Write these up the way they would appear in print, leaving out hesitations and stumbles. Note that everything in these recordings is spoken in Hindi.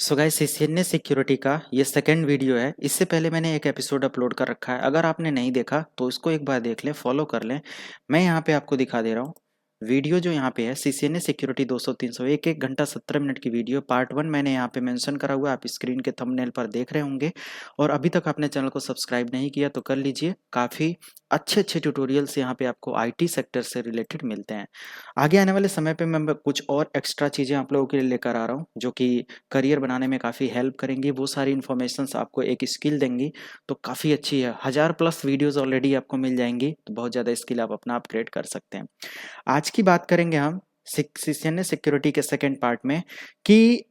सो गाइस सीसीएनए सिक्योरिटी का ये सेकंड वीडियो है। इससे पहले मैंने एक एपिसोड अपलोड कर रखा है। अगर आपने नहीं देखा तो इसको एक बार देख लें, फॉलो कर लें। मैं यहाँ पे आपको दिखा दे रहा हूँ वीडियो जो यहाँ पे है सीसीएनए सिक्योरिटी 200-300 एक घंटा 17 मिनट की वीडियो पार्ट 1 मैंने यहाँ पे मेंशन करा हुआ है। आप स्क्रीन के थंबनेल पर देख रहे होंगे। और अभी तक आपने चैनल को सब्सक्राइब नहीं किया तो कर लीजिए। काफ़ी अच्छे अच्छे ट्यूटोरियल्स यहाँ पे आपको आईटी सेक्टर से रिलेटेड मिलते हैं। आगे आने वाले समय पे मैं कुछ और एक्स्ट्रा चीज़ें आप लोगों के लिए लेकर आ रहा हूँ जो कि करियर बनाने में काफ़ी हेल्प करेंगी। वो सारी इन्फॉर्मेशंस आपको एक स्किल देंगी तो काफ़ी अच्छी है। 1000+ वीडियोस ऑलरेडी आपको मिल जाएंगी तो बहुत ज़्यादा स्किल आप अपना अपग्रेड कर सकते हैं। आज की बात करेंगे हम सीसीएनए सिक्योरिटी के सेकेंड पार्ट में कि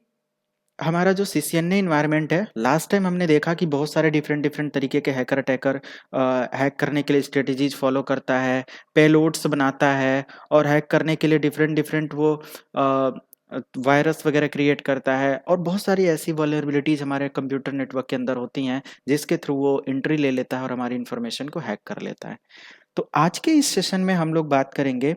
हमारा जो सीसीएनए इन्वायरमेंट है, लास्ट टाइम हमने देखा कि बहुत सारे डिफरेंट डिफरेंट तरीके के हैकर अटैकर हैक करने के लिए स्ट्रेटेजीज फॉलो करता है, पेलोड्स बनाता है और हैक करने के लिए डिफरेंट डिफरेंट वो वायरस वगैरह क्रिएट करता है। और बहुत सारी ऐसी वल्नरेबिलिटीज हमारे कंप्यूटर नेटवर्क के अंदर होती हैं जिसके थ्रू वो एंट्री ले लेता है और हमारी इंफॉर्मेशन को हैक कर लेता है। तो आज के इस सेशन में हम लोग बात करेंगे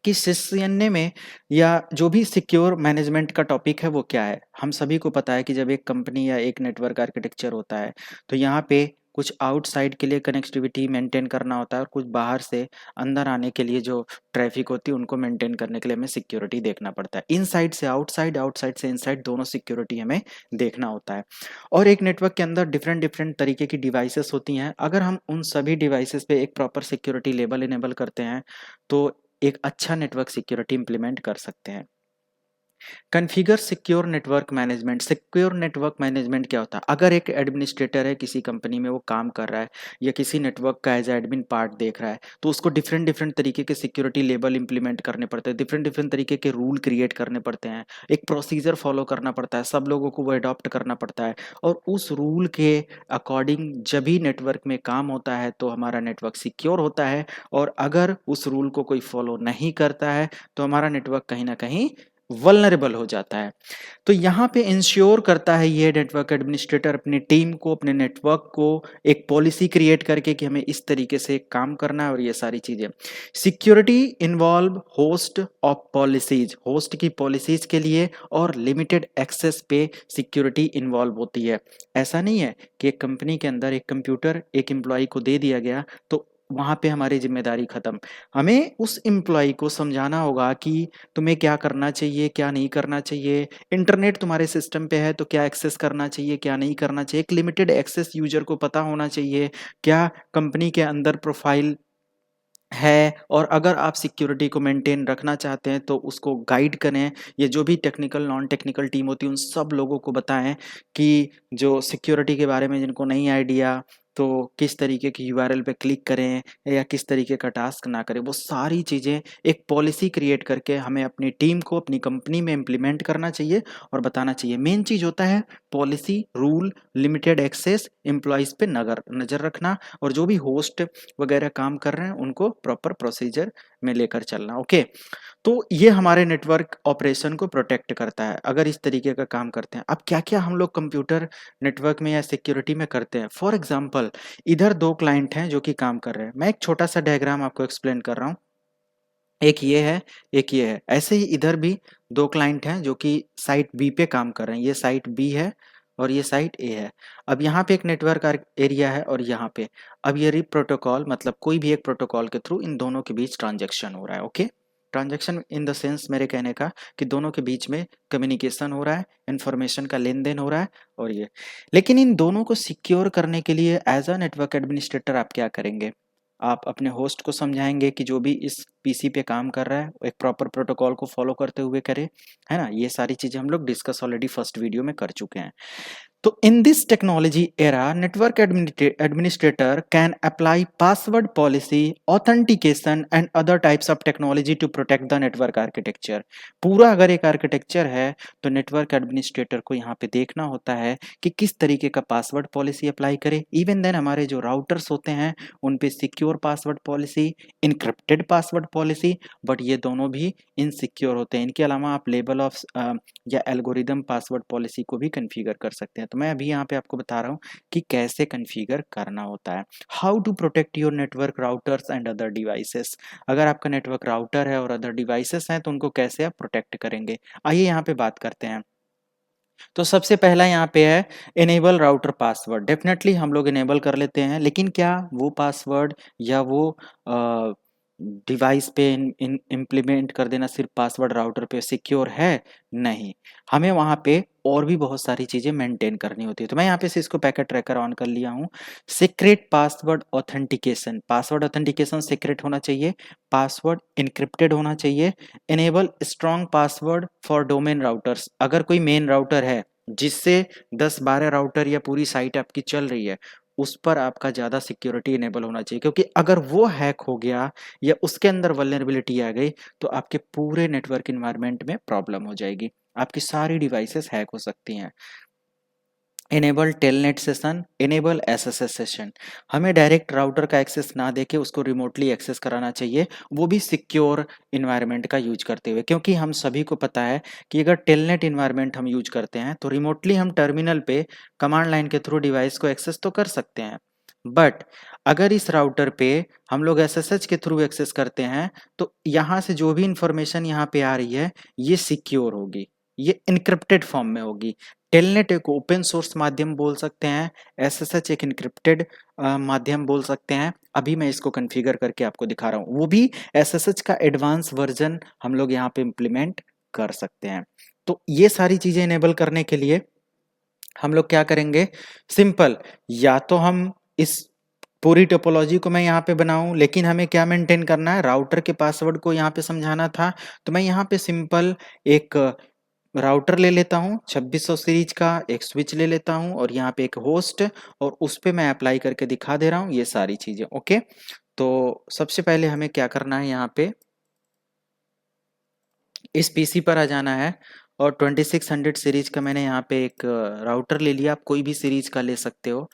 कि सीसीएनए में या जो भी सिक्योर मैनेजमेंट का टॉपिक है वो क्या है। हम सभी को पता है कि जब एक कंपनी या एक नेटवर्क आर्किटेक्चर होता है तो यहाँ पे कुछ आउटसाइड के लिए कनेक्टिविटी मेंटेन करना होता है और कुछ बाहर से अंदर आने के लिए जो ट्रैफिक होती है उनको मेंटेन करने के लिए हमें सिक्योरिटी देखना पड़ता है। इनसाइड से आउटसाइड, आउटसाइड से इनसाइड, दोनों सिक्योरिटी हमें देखना होता है। और एक नेटवर्क के अंदर डिफरेंट डिफरेंट तरीके की डिवाइसेस होती हैं। अगर हम उन सभी डिवाइसेस पे एक प्रॉपर सिक्योरिटी लेबल इनेबल करते हैं तो एक अच्छा नेटवर्क सिक्योरिटी इंप्लीमेंट कर सकते हैं। Configure secure network management. Secure network management क्या होता है? अगर एक एडमिनिस्ट्रेटर है किसी कंपनी में, वो काम कर रहा है या किसी नेटवर्क का एज एडमिन पार्ट देख रहा है तो उसको डिफरेंट डिफरेंट तरीके के सिक्योरिटी लेबल इंप्लीमेंट करने पड़ते हैं, डिफरेंट डिफरेंट तरीके के रूल क्रिएट करने पड़ते हैं, एक प्रोसीजर फॉलो करना पड़ता है, सब लोगों को वो अडॉप्ट करना पड़ता है। और उस रूल के अकॉर्डिंग जब भी नेटवर्क में काम होता है तो हमारा नेटवर्क सिक्योर होता है। और अगर उस रूल को कोई फॉलो नहीं करता है तो हमारा नेटवर्क कहीं ना कहीं वल्नरेबल हो जाता है। तो यहाँ पे इंश्योर करता है ये नेटवर्क एडमिनिस्ट्रेटर अपनी टीम को, अपने नेटवर्क को एक पॉलिसी क्रिएट करके कि हमें इस तरीके से काम करना है और ये सारी चीजें। Security involve host of policies, host की पॉलिसीज के लिए और लिमिटेड एक्सेस पे सिक्योरिटी इन्वॉल्व होती है। ऐसा नहीं है कि एक कंपनी के अंदर एक कंप्यूटर एक एम्प्लॉय को दे दिया गया तो वहां पे हमारी जिम्मेदारी खत्म। हमें उस एम्प्लॉय को समझाना होगा कि तुम्हें क्या करना चाहिए, क्या नहीं करना चाहिए। इंटरनेट तुम्हारे सिस्टम पे है तो क्या एक्सेस करना चाहिए, क्या नहीं करना चाहिए। एक लिमिटेड एक्सेस यूजर को पता होना चाहिए क्या कंपनी के अंदर प्रोफाइल है। और अगर आप सिक्योरिटी को मेंटेन रखना चाहते हैं तो उसको गाइड करें। ये जो भी टेक्निकल नॉन टेक्निकल टीम होती है उन सब लोगों को बताएं कि जो सिक्योरिटी के बारे में जिनको नहीं आइडिया तो किस तरीके की यूआरएल पे क्लिक करें या किस तरीके का टास्क ना करें। वो सारी चीज़ें एक पॉलिसी क्रिएट करके हमें अपनी टीम को अपनी कंपनी में इम्प्लीमेंट करना चाहिए और बताना चाहिए। मेन चीज़ होता है policy, rule, limited access, employees पे नज़र रखना और जो भी होस्ट वगैरह काम कर रहे हैं उनको प्रॉपर प्रोसीजर में लेकर चलना। ओके, तो ये हमारे नेटवर्क ऑपरेशन को प्रोटेक्ट करता है अगर इस तरीके का काम करते हैं। अब क्या क्या हम लोग कंप्यूटर नेटवर्क में या सिक्योरिटी में करते हैं। फॉर एग्जांपल इधर दो क्लाइंट हैं जो कि काम कर रहे हैं। मैं एक छोटा सा डायग्राम आपको एक्सप्लेन कर रहा हूँ। एक ये है, एक ये है। ऐसे ही इधर भी दो क्लाइंट हैं जो कि साइट बी पे काम कर रहे हैं। ये साइट बी है और ये साइट ए है। अब यहाँ पे एक नेटवर्क एरिया है और यहाँ पे अब ये रिप प्रोटोकॉल मतलब कोई भी एक प्रोटोकॉल के थ्रू इन दोनों के बीच ट्रांजेक्शन हो रहा है। Okay, transaction in the sense मेरे कहने का कि दोनों के बीच में कम्युनिकेशन हो रहा है, इंफॉर्मेशन का लेन देन हो रहा है। और ये लेकिन इन दोनों को सिक्योर करने के लिए एज अ नेटवर्क एडमिनिस्ट्रेटर आप क्या करेंगे? आप अपने होस्ट को समझाएंगे कि जो भी इस पीसी पे काम कर रहा है एक प्रॉपर प्रोटोकॉल को फॉलो करते हुए करे, है ना। ये सारी चीजें हम लोग डिस्कस ऑलरेडी फर्स्ट वीडियो में कर चुके हैं। तो in this technology era, network administrator can apply password policy, authentication and other types of technology to protect the network architecture। पूरा अगर एक आर्किटेक्चर है तो नेटवर्क एडमिनिस्ट्रेटर को यहाँ पे देखना होता है कि किस तरीके का पासवर्ड पॉलिसी अप्लाई करे। इवन देन हमारे जो राउटर्स होते हैं उन पे secure password policy, encrypted password policy, but ये दोनों भी इनसिक्योर होते हैं। इनके अलावा आप लेवल ऑफ या एल्गोरिदम पासवर्ड पॉलिसी को भी कन्फिगर कर सकते हैं। तो मैं अभी यहाँ पे आपको बता रहा हूँ कि कैसे कन्फिगर करना होता है। How to protect your network routers and other devices. अगर आपका नेटवर्क राउटर है और अदर डिवाइसेस हैं तो उनको कैसे आप प्रोटेक्ट करेंगे, आइए यहाँ पे बात करते हैं। तो सबसे पहला यहाँ पे है इनेबल राउटर पासवर्ड। डेफिनेटली हम लोग इनेबल कर लेते हैं, लेकिन क्या वो पासवर्ड या वो डिवाइस पे इम्प्लीमेंट कर देना सिर्फ पासवर्ड राउटर पे सिक्योर है? नहीं, हमें वहाँ पे और भी बहुत सारी चीज़ें मेंटेन करनी होती है। तो मैं यहाँ पे सिस्को पैकेट ट्रैकर ऑन कर लिया हूँ। Secret password authentication, password authentication secret होना चाहिए, पासवर्ड इनक्रिप्टेड होना चाहिए। Enable strong password for domain routers, अगर कोई मेन राउटर है जिससे 10-12 राउटर या पूरी साइट आपकी चल रही है, उस पर आपका ज़्यादा सिक्योरिटी इनेबल होना चाहिए, क्योंकि अगर वो हैक हो गया या उसके अंदर वल्नरेबिलिटी आ गई तो आपके पूरे नेटवर्क इन्वायरमेंट में प्रॉब्लम हो जाएगी, आपकी सारी डिवाइसेस हैक हो सकती हैं। Enable telnet session, enable SSS session, हमें डायरेक्ट राउटर का एक्सेस ना देके उसको रिमोटली एक्सेस कराना चाहिए, वो भी सिक्योर इन्वायरमेंट का यूज करते हुए, क्योंकि हम सभी को पता है कि अगर टेलनेट इन्वायरमेंट हम यूज करते हैं तो रिमोटली हम टर्मिनल पे कमांड लाइन के थ्रू डिवाइस को एक्सेस तो कर सकते हैं, बट अगर इस राउटर पे हम लोग एसएसएच के थ्रू एक्सेस करते हैं तो यहाँ से जो भी इंफॉर्मेशन यहाँ पे आ रही है ये सिक्योर होगी, ये इनक्रिप्टेड फॉर्म में होगी। टेलनेट एक ओपन सोर्स माध्यम बोल सकते हैं, एसएसएच एक इनक्रिप्टेड माध्यम बोल सकते हैं। अभी मैं इसको कॉन्फ़िगर करके आपको दिखा रहा हूँ, वो भी एसएसएच का एडवांस वर्जन हम लोग यहाँ पे इम्प्लीमेंट कर सकते हैं। तो ये सारी चीज़ें इनेबल करने के लिए हम लोग क्या करेंगे, सिंपल, या तो हम इस पूरी टोपोलॉजी को मैं यहाँ पे बनाऊं, लेकिन हमें क्या मेंटेन करना है, राउटर के पासवर्ड को यहाँ पे समझाना था, तो मैं यहाँ पे सिंपल एक राउटर ले लेता हूँ 2600 सीरीज का, एक स्विच ले लेता हूँ और यहाँ पे एक होस्ट, और उस पे मैं अप्लाई करके दिखा दे रहा हूँ ये सारी चीजें। ओके, तो सबसे पहले हमें क्या करना है, यहाँ पे इस पीसी पर आ जाना है और 2600 सीरीज का मैंने यहाँ पे एक राउटर ले लिया, आप कोई भी सीरीज का ले सकते हो,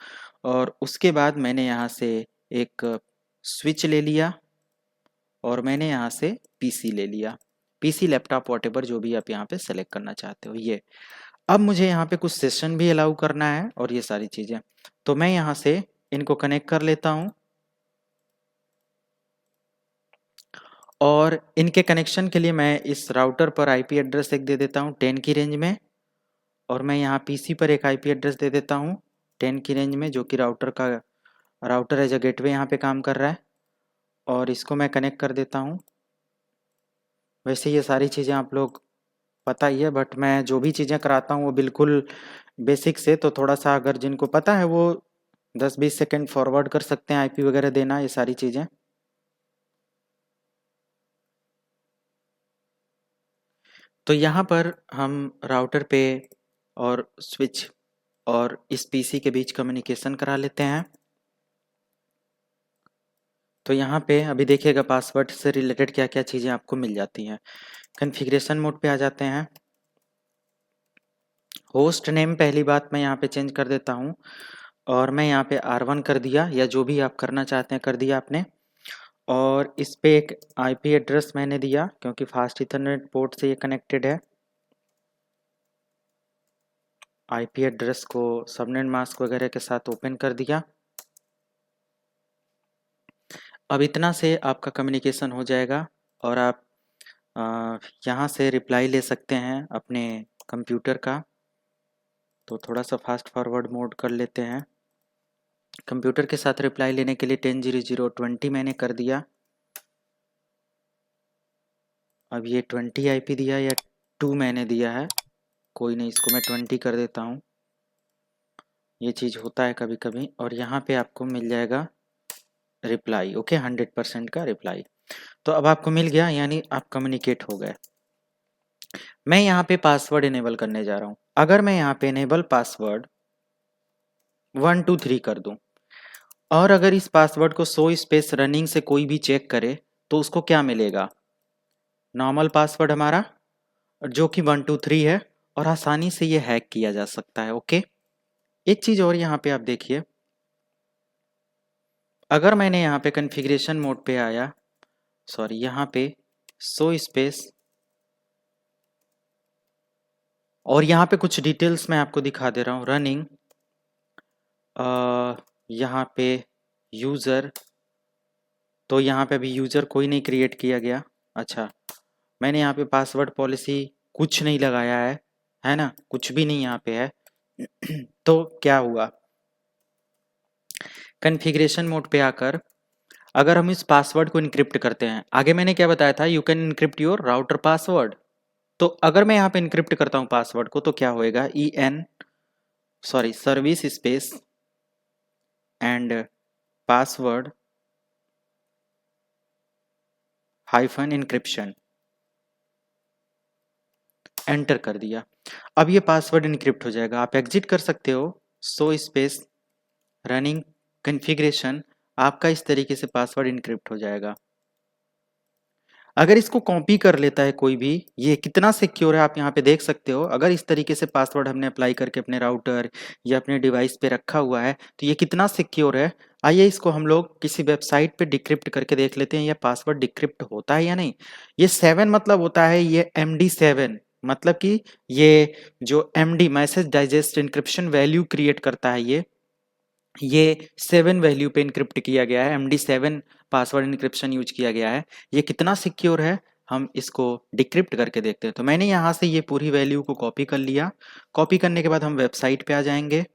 और उसके बाद मैंने यहाँ से एक स्विच ले लिया और मैंने यहाँ से पीसी ले लिया, पीसी लैपटॉप वॉटेवर जो भी आप यहाँ पे सेलेक्ट करना चाहते हो। ये अब मुझे यहाँ पे कुछ सेशन भी अलाउ करना है और ये सारी चीज़ें, तो मैं यहाँ से इनको कनेक्ट कर लेता हूँ और इनके कनेक्शन के लिए मैं इस राउटर पर आईपी एड्रेस एक दे देता हूँ 10 की रेंज में, और मैं यहाँ पीसी पर एक आईपी एड्रेस दे देता हूँ 10 की रेंज में, जो कि राउटर एज अ गेटवे यहाँ पे काम कर रहा है, और इसको मैं कनेक्ट कर देता हूँ। वैसे ये सारी चीज़ें आप लोग पता ही है, बट मैं जो भी चीज़ें कराता हूँ वो बिल्कुल बेसिक से, तो थोड़ा सा अगर जिनको पता है वो 10-20 सेकेंड फॉरवर्ड कर सकते हैं आईपी वगैरह देना, ये सारी चीज़ें। तो यहाँ पर हम राउटर पे और स्विच और इस पीसी के बीच कम्युनिकेशन करा लेते हैं। तो यहाँ पे अभी देखिएगा पासवर्ड से रिलेटेड क्या क्या चीज़ें आपको मिल जाती हैं। कॉन्फ़िगरेशन मोड पे आ जाते हैं। होस्ट नेम पहली बात मैं यहाँ पे चेंज कर देता हूँ, और मैं यहाँ पे R1 कर दिया, या जो भी आप करना चाहते हैं कर दिया आपने, और इस पे एक आईपी एड्रेस मैंने दिया क्योंकि फास्ट इथरनेट पोर्ट से ये कनेक्टेड है। आईपी एड्रेस को सबनेट मास्क वगैरह के साथ ओपन कर दिया। अब इतना से आपका कम्युनिकेशन हो जाएगा और आप यहाँ से रिप्लाई ले सकते हैं अपने कंप्यूटर का। तो थोड़ा सा फास्ट फॉरवर्ड मोड कर लेते हैं। कंप्यूटर के साथ रिप्लाई लेने के लिए 10.0.0.20 मैंने कर दिया। अब ये 20 आईपी दिया या 2 मैंने दिया है, कोई नहीं, इसको मैं 20 कर देता हूँ। ये चीज़ होता है कभी कभी, और यहाँ पे आपको मिल जाएगा रिप्लाई। ओके, 100% का रिप्लाई। तो अब आपको मिल गया, यानी आप कम्युनिकेट हो गए। मैं यहाँ पे पासवर्ड इनेबल करने जा रहा हूँ। अगर मैं यहाँ पे इनेबल पासवर्ड 123 कर दूं, और अगर इस पासवर्ड को शो स्पेस रनिंग से कोई भी चेक करे तो उसको क्या मिलेगा, नॉर्मल पासवर्ड हमारा, जो कि 123 है, और आसानी से ये हैक किया जा सकता है। ओके, एक चीज़ और यहाँ पे आप देखिए, अगर मैंने यहाँ पे कॉन्फ़िगरेशन मोड पे आया, सॉरी यहाँ पे शो स्पेस, और यहाँ पे कुछ डिटेल्स मैं आपको दिखा दे रहा हूँ, रनिंग, यहाँ पे यूज़र, तो यहाँ पे अभी यूज़र कोई नहीं क्रिएट किया गया। अच्छा, मैंने यहाँ पे पासवर्ड पॉलिसी कुछ नहीं लगाया है है ना, कुछ भी नहीं यहाँ पे है। तो क्या हुआ, कॉन्फ़िगरेशन मोड पे आकर अगर हम इस पासवर्ड को इनक्रिप्ट करते हैं, आगे मैंने क्या बताया था, you can encrypt your router password. तो अगर मैं यहाँ पे इनक्रिप्ट करता हूँ पासवर्ड को तो क्या होएगा, service space and password hyphen encryption, enter कर दिया। अब ये पासवर्ड इनक्रिप्ट हो जाएगा। आप एग्जिट कर सकते हो, सो स्पेस रनिंग कॉन्फ़िगरेशन, आपका इस तरीके से पासवर्ड इनक्रिप्ट हो जाएगा। अगर इसको कॉपी कर लेता है कोई भी, ये कितना सिक्योर है आप यहाँ पे देख सकते हो। अगर इस तरीके से पासवर्ड हमने अप्लाई करके अपने राउटर या अपने डिवाइस पे रखा हुआ है तो ये कितना सिक्योर है। आइए इसको हम लोग किसी वेबसाइट पे डिक्रिप्ट करके देख लेते हैं, ये पासवर्ड डिक्रिप्ट होता है या नहीं। ये 7 मतलब होता है ये MD7, मतलब कि ये जो MD message digest encryption value create करता है, ये 7 वैल्यू पे इनक्रिप्ट किया गया है, MD7 पासवर्ड इनक्रिप्शन यूज किया गया है। ये कितना सिक्योर है हम इसको डिक्रिप्ट करके देखते हैं। तो मैंने यहाँ से ये पूरी वैल्यू को कॉपी कर लिया। कॉपी करने के बाद हम वेबसाइट पे आ जाएंगे।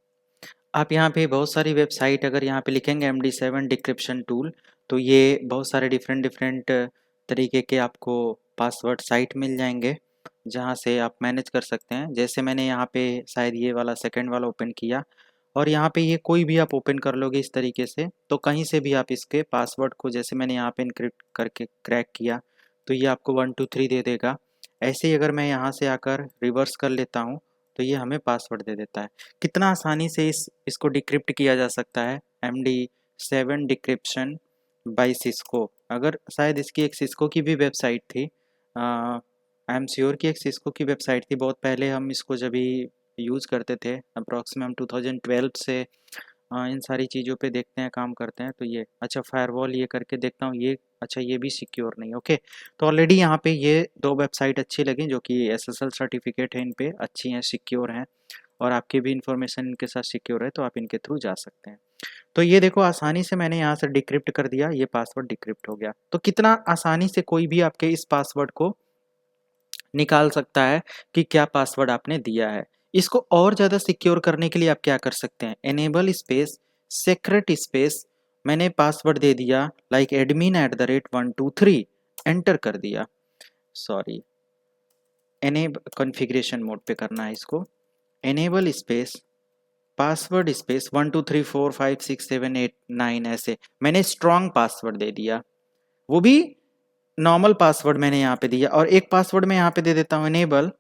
आप यहाँ पे बहुत सारी वेबसाइट अगर यहाँ पे लिखेंगे MD7 डिक्रिप्शन टूल, तो ये बहुत सारे डिफरेंट डिफरेंट तरीके के आपको पासवर्ड साइट मिल जाएंगे जहाँ से आप मैनेज कर सकते हैं। जैसे मैंने यहाँ पे शायद ये वाला सेकंड वाला ओपन किया, और यहाँ पे ये कोई भी आप ओपन कर लोगे इस तरीके से, तो कहीं से भी आप इसके पासवर्ड को, जैसे मैंने यहाँ पे इनक्रिप्ट करके क्रैक किया तो ये आपको 1 2 3 दे देगा। ऐसे ही अगर मैं यहाँ से आकर रिवर्स कर लेता हूँ तो ये हमें पासवर्ड दे देता है। कितना आसानी से इसको डिक्रिप्ट किया जा सकता है, MD7 डिक्रिप्शन बाय सिस्को। अगर शायद इसकी एक सिस्को की भी वेबसाइट थी, आई एम श्योर कि एक सिस्को की वेबसाइट थी, बहुत पहले हम इसको जब भी यूज़ करते थे, अप्रॉक्सीमेट हम 2012 से इन सारी चीज़ों पे देखते हैं, काम करते हैं। तो ये अच्छा फायरवॉल ये करके देखता हूँ, ये अच्छा ये भी सिक्योर नहीं। ओके, तो ऑलरेडी यहाँ पे ये 2 वेबसाइट अच्छी लगी जो कि SSL सर्टिफिकेट है, इन पे अच्छी हैं, सिक्योर हैं, और आपकी भी इंफॉर्मेशन इनके साथ सिक्योर है, तो आप इनके थ्रू जा सकते हैं। तो ये देखो आसानी से मैंने यहाँ से डिक्रिप्ट कर दिया, ये पासवर्ड डिक्रिप्ट हो गया। तो कितना आसानी से कोई भी आपके इस पासवर्ड को निकाल सकता है कि क्या पासवर्ड आपने दिया है। इसको और ज़्यादा सिक्योर करने के लिए आप क्या कर सकते हैं, एनेबल स्पेस सीक्रेट स्पेस, मैंने पासवर्ड दे दिया लाइक admin@123, एंटर कर दिया। सॉरी, एनेबल कॉन्फ़िगरेशन मोड पे करना है इसको, एनेबल स्पेस पासवर्ड स्पेस 1 2 3 4 5 6 7 8 9, ऐसे मैंने स्ट्रॉन्ग पासवर्ड दे दिया। वो भी नॉर्मल पासवर्ड मैंने यहाँ पे दिया, और एक पासवर्ड मैं यहाँ पे दे देता हूँ एनेबल।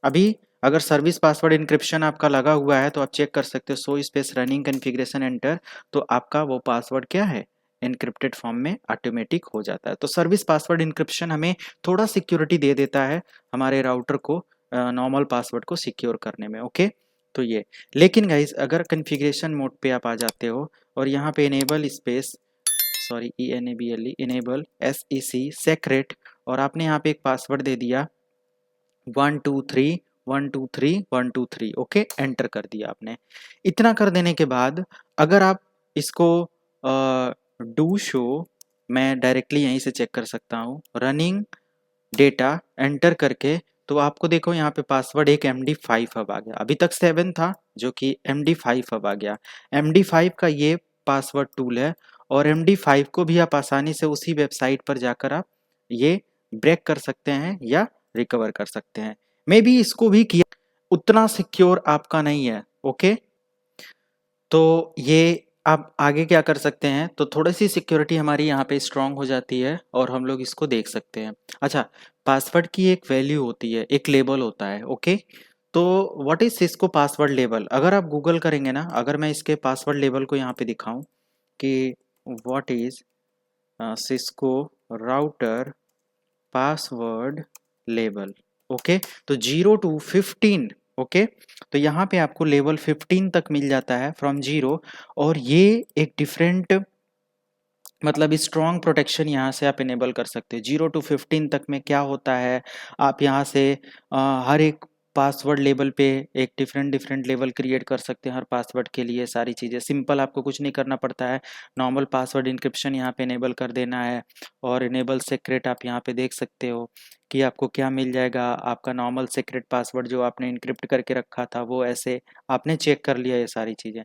अभी अगर सर्विस पासवर्ड इंक्रिप्शन आपका लगा हुआ है तो आप चेक कर सकते हो, so space running configuration enter, तो आपका वो पासवर्ड क्या है, एनक्रिप्टेड फॉर्म में ऑटोमेटिक हो जाता है। तो सर्विस पासवर्ड इंक्रिप्शन हमें थोड़ा सिक्योरिटी दे देता है हमारे राउटर को नॉर्मल पासवर्ड को सिक्योर करने में। ओके, तो ये, लेकिन गाइज अगर कॉन्फ़िगरेशन मोड पे आप आ जाते हो और यहाँ पे enable space sorry ENABLE enable SEC secret, और आपने यहाँ पे एक पासवर्ड दे दिया 123 ओके, एंटर कर दिया आपने। इतना कर देने के बाद अगर आप इसको डू शो, मैं डायरेक्टली यहीं से चेक कर सकता हूँ, रनिंग डेटा एंटर करके, तो आपको देखो यहाँ पे पासवर्ड एक MD5 अब आ गया। अभी तक 7 था जो कि MD5 अब आ गया। MD5 का ये पासवर्ड टूल है, और MD5 को भी आप आसानी से उसी वेबसाइट पर जाकर आप ये ब्रेक कर सकते हैं या रिकवर कर सकते हैं। मे बी इसको भी किया, उतना सिक्योर आपका नहीं है। ओके, तो ये आप आगे क्या कर सकते हैं, तो थोड़ी सी सिक्योरिटी हमारी यहाँ पे स्ट्रांग हो जाती है और हम लोग इसको देख सकते हैं। अच्छा, पासवर्ड की एक वैल्यू होती है, एक लेबल होता है। ओके, तो what is Cisco password label, अगर आप गूगल करेंगे ना, अगर मैं इसके पासवर्ड लेबल को यहाँ पे दिखाऊं कि what is Cisco router password label, okay, तो 0 to 15, ओके, तो यहाँ पे आपको लेवल 15 तक मिल जाता है फ्रॉम 0, और ये एक डिफरेंट मतलब स्ट्रॉन्ग प्रोटेक्शन यहाँ से आप इनेबल कर सकते हैं। 0 to 15 तक में क्या होता है, आप यहाँ से हर एक पासवर्ड लेवल पे एक डिफरेंट डिफरेंट लेवल क्रिएट कर सकते हैं हर पासवर्ड के लिए। सारी चीज़ें सिंपल, आपको कुछ नहीं करना पड़ता है, नॉर्मल पासवर्ड इंक्रिप्शन यहाँ पे इनेबल कर देना है, और इनेबल सीक्रेट आप यहाँ पे देख सकते हो कि आपको क्या मिल जाएगा। आपका नॉर्मल सीक्रेट पासवर्ड जो आपने इनक्रिप्ट करके रखा था वो ऐसे आपने चेक कर लिया ये सारी चीज़ें।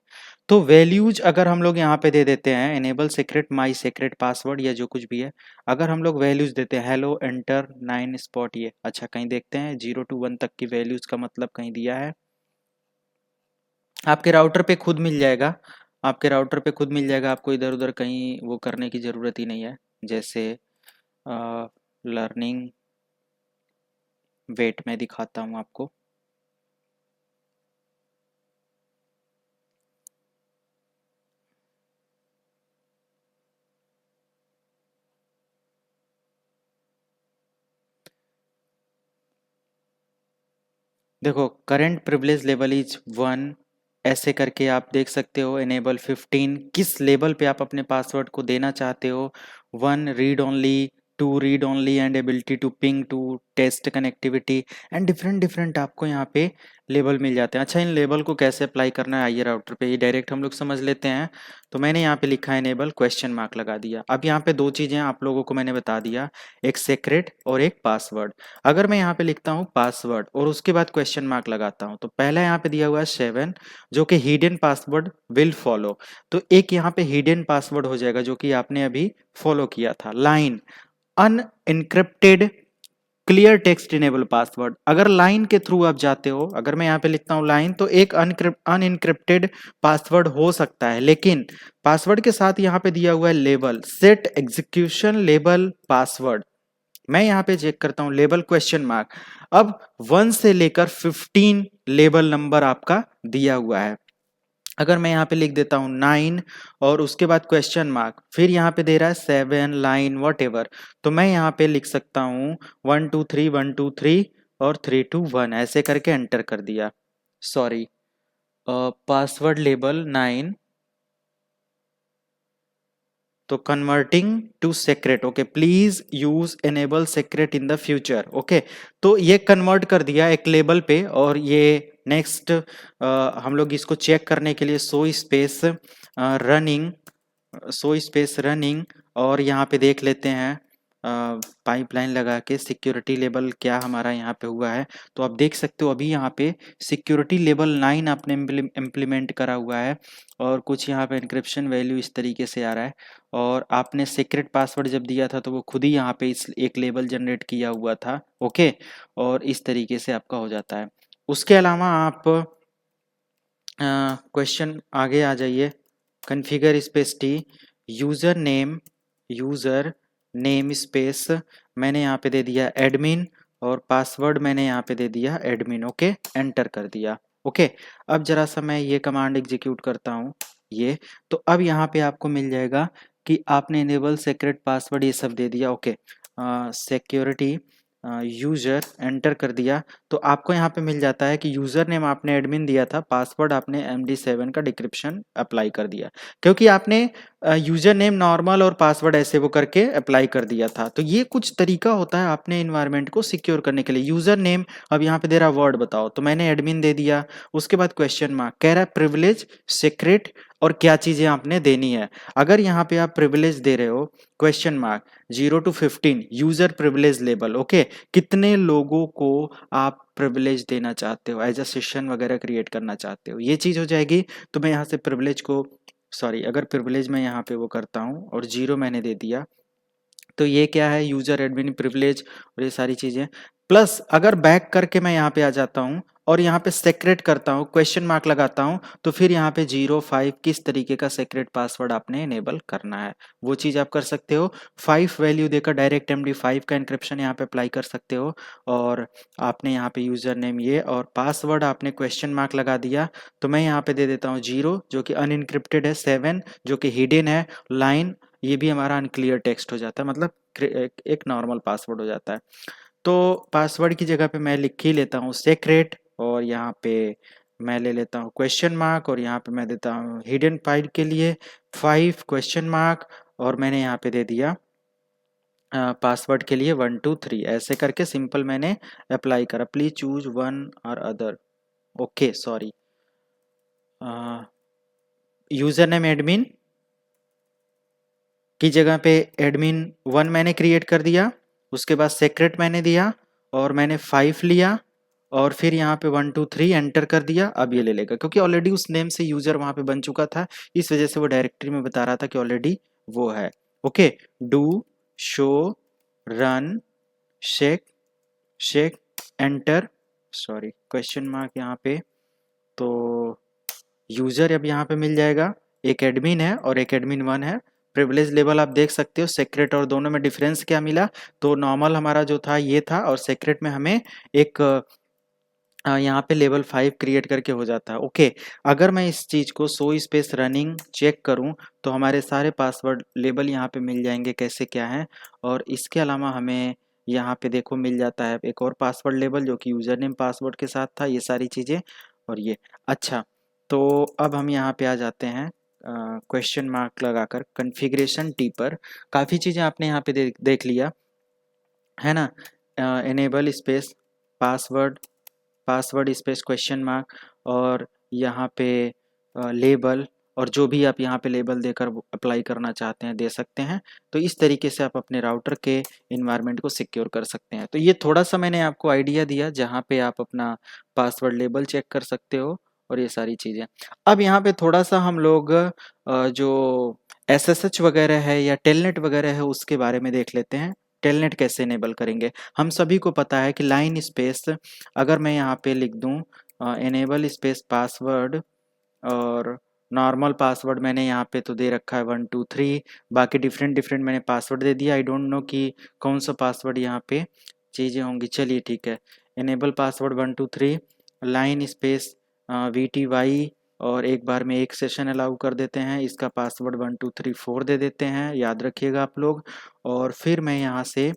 तो वैल्यूज अगर हम लोग यहाँ पे दे देते हैं enable secret my secret password या जो कुछ भी है, अगर हम लोग वैल्यूज देते हैं हेलो एंटर 9 स्पॉट, ये अच्छा कहीं देखते हैं 0 to 1 तक की वैल्यूज का मतलब कहीं दिया है। आपके राउटर पे खुद मिल जाएगा, आपके राउटर पे खुद मिल जाएगा, आपको इधर उधर कहीं वो करने की ज़रूरत ही नहीं है। जैसे लर्निंग, वेट में दिखाता हूँ आपको। देखो करंट प्रिविलेज लेवल इज 1, ऐसे करके आप देख सकते हो। इनेबल 15, किस लेवल पे आप अपने पासवर्ड को देना चाहते हो। 1 read only, 2 read only and ability to ping to test connectivity and different different आपको यहाँ पे लेवल मिल जाते हैं। अच्छा इन लेवल को कैसे अप्लाई करना है आइए राउटर पे ये डायरेक्ट हम लोग समझ लेते हैं। तो मैंने यहाँ पे लिखा है इनेबल, क्वेश्चन मार्क लगा दिया। अब यहाँ पे दो चीज़ें आप लोगों को मैंने बता दिया, एक सीक्रेट और एक पासवर्ड। अगर मैं यहाँ पे लिखता हूँ पासवर्ड और उसके बाद क्वेश्चन मार्क लगाता हूँ तो पहला यहाँ पे दिया हुआ है 7 जो कि हिडन पासवर्ड विल फॉलो, तो एक यहाँ पे हिडन पासवर्ड हो जाएगा जो कि आपने अभी फॉलो किया था। Line unencrypted clear text enable password, अगर लाइन के थ्रू आप जाते हो, अगर मैं यहाँ पे लिखता हूँ लाइन तो एक अनइनक्रिप्टेड पासवर्ड हो सकता है, लेकिन पासवर्ड के साथ यहाँ पे दिया हुआ है label, set execution label password. मैं यहाँ पे चेक करता हूँ लेबल क्वेश्चन मार्क, अब 1 से लेकर 15 लेबल नंबर आपका दिया हुआ है। अगर मैं यहाँ पे लिख देता हूँ 9 और उसके बाद क्वेश्चन मार्क, फिर यहाँ पे दे रहा है 7 लाइन वॉट एवर, तो मैं यहाँ पे लिख सकता हूँ 1 2 3 1 2 3 और 3 2 1 ऐसे करके एंटर कर दिया। सॉरी, पासवर्ड लेबल 9 तो converting to secret, okay please use enable secret in the future, okay तो ये कन्वर्ट कर दिया एक लेबल पे। और ये नेक्स्ट हम लोग इसको चेक करने के लिए so space running, so space running और यहाँ पे देख लेते हैं पाइपलाइन लगा के सिक्योरिटी लेवल क्या हमारा यहाँ पे हुआ है। तो आप देख सकते हो अभी यहाँ पे सिक्योरिटी लेवल 9 आपने इम्प्लीमेंट करा हुआ है और कुछ यहाँ पे इंक्रिप्शन वैल्यू इस तरीके से आ रहा है। और आपने सीक्रेट पासवर्ड जब दिया था तो वो खुद ही यहाँ पे इस एक लेबल जनरेट किया हुआ था, ओके और इस तरीके से आपका हो जाता है। उसके अलावा आप क्वेश्चन आगे आ जाइए, configure space T, user name space मैंने यहाँ पे दे दिया एडमिन और पासवर्ड मैंने यहाँ पे दे दिया एडमिन, ओके एंटर कर दिया। ओके अब जरा सा मैं ये कमांड एग्जीक्यूट करता हूँ ये, तो अब यहाँ पे आपको मिल जाएगा कि आपने इनेबल सीक्रेट पासवर्ड ये सब दे दिया, ओके सिक्योरिटी यूजर एंटर कर दिया। तो आपको यहाँ पे मिल जाता है कि यूजर नेम आपने एडमिन दिया था, पासवर्ड आपने MD7 का डिक्रिप्शन अप्लाई कर दिया, क्योंकि आपने यूजर नेम नॉर्मल और पासवर्ड ऐसे वो करके अप्लाई कर दिया था। तो ये कुछ तरीका होता है अपने इन्वायरमेंट को सिक्योर करने के लिए। यूजर नेम अब यहाँ पे दे रहा वर्ड बताओ, तो मैंने एडमिन दे दिया, उसके बाद क्वेश्चन मार्क कह रहा है प्रिविलेज सीक्रेट और क्या चीजें आपने देनी है। अगर यहाँ पे आप प्रिविलेज दे रहे हो question mark 0 to 15 user privilege level, okay कितने लोगों को आप प्रिविलेज देना चाहते हो, एज अ सेशन वगैरह क्रिएट करना चाहते हो, ये चीज हो जाएगी। तो मैं यहाँ से प्रिविलेज को सॉरी अगर प्रिविलेज मैं यहाँ पे वो करता हूँ और 0 मैंने दे दिया तो ये क्या है यूजर एडमिन प्रिविलेज और ये सारी चीजें। प्लस अगर बैक करके मैं यहाँ पे आ जाता हूँ और यहाँ पे सेक्रेट करता हूँ क्वेश्चन मार्क लगाता हूँ तो फिर यहाँ पे 0 5 किस तरीके का सेक्रेट पासवर्ड आपने इनेबल करना है वो चीज आप कर सकते हो। 5 वैल्यू देकर डायरेक्ट MD5 का इंक्रिप्शन यहाँ पे अप्लाई कर सकते हो। और आपने यहाँ पे यूजर नेम ये और पासवर्ड आपने क्वेश्चन मार्क लगा दिया, तो मैं यहाँ पे दे देता हूँ 0 जो कि अनइनक्रिप्टेड है, 7 जो कि हिडन है, लाइन ये भी हमारा अनक्लियर टेक्स्ट हो जाता है, मतलब एक नॉर्मल पासवर्ड हो जाता है। तो पासवर्ड की जगह पे मैं लिख ही लेता हूँ सीक्रेट और यहाँ पे मैं ले लेता हूँ क्वेश्चन मार्क और यहाँ पे मैं देता हूँ हिडन फाइल के लिए 5 क्वेश्चन मार्क और मैंने यहाँ पे दे दिया पासवर्ड के लिए 1 2 3 ऐसे करके सिंपल मैंने अप्लाई करा। प्लीज चूज वन और other, okay sorry user name admin की जगह पे एडमिन 1 मैंने क्रिएट कर दिया उसके बाद सेक्रेट मैंने दिया और मैंने 5 लिया और फिर यहाँ पे 1 2 3 एंटर कर दिया। अब ये ले लेगा क्योंकि ऑलरेडी उस नेम से यूजर वहां पे बन चुका था, इस वजह से वो डायरेक्टरी में बता रहा था कि ऑलरेडी वो है। Okay, do show run shake shake enter, sorry question mark यहाँ पे, तो यूजर अब यहाँ पे मिल जाएगा। एक एडमिन है और एक एडमिन 1 है। प्रिविलेज लेवल आप देख सकते हो सेक्रेट और दोनों में डिफरेंस क्या मिला, तो नॉर्मल हमारा जो था ये था और सेक्रेट में हमें एक यहाँ पे लेवल 5 क्रिएट करके हो जाता है। ओके, अगर मैं इस चीज़ को सो स्पेस रनिंग चेक करूँ तो हमारे सारे पासवर्ड लेबल यहाँ पे मिल जाएंगे कैसे क्या है। और इसके अलावा हमें यहाँ पे देखो मिल जाता है एक और पासवर्ड लेबल जो कि यूज़र नेम पासवर्ड के साथ था, ये सारी चीज़ें और ये। अच्छा, तो अब हम यहाँ पे आ जाते हैं क्वेश्चन मार्क लगाकर कन्फिग्रेशन टी पर। काफ़ी चीज़ें आपने यहाँ पे देख लिया है ना। Enable space password, password space question mark और यहाँ पे लेबल, और जो भी आप यहाँ पे लेबल देकर अप्लाई करना चाहते हैं दे सकते हैं। तो इस तरीके से आप अपने राउटर के इन्वायरमेंट को सिक्योर कर सकते हैं। तो ये थोड़ा सा मैंने आपको आइडिया दिया जहाँ पे आप अपना पासवर्ड लेबल चेक कर सकते हो और ये सारी चीज़ें। अब यहाँ पे थोड़ा सा हम लोग जो SSH वगैरह है या टेलनेट वगैरह है उसके बारे में देख लेते हैं। टेलनेट कैसे इनेबल करेंगे। हम सभी को पता है कि लाइन स्पेस, अगर मैं यहाँ पे लिख दूँ इनेबल स्पेस पासवर्ड और नॉर्मल पासवर्ड मैंने यहाँ पे तो दे रखा है 1 2 3, बाकी डिफरेंट डिफरेंट मैंने पासवर्ड दे दिया। आई डोंट नो कि कौन सा पासवर्ड यहाँ पे चीज़ें होंगी। चलिए ठीक है, enable password 1 2 3 line space VTY और एक बार में एक सेशन अलाउ कर देते हैं। इसका पासवर्ड 1 2 3 4 दे देते हैं, याद रखिएगा आप लोग। और फिर मैं यहाँ से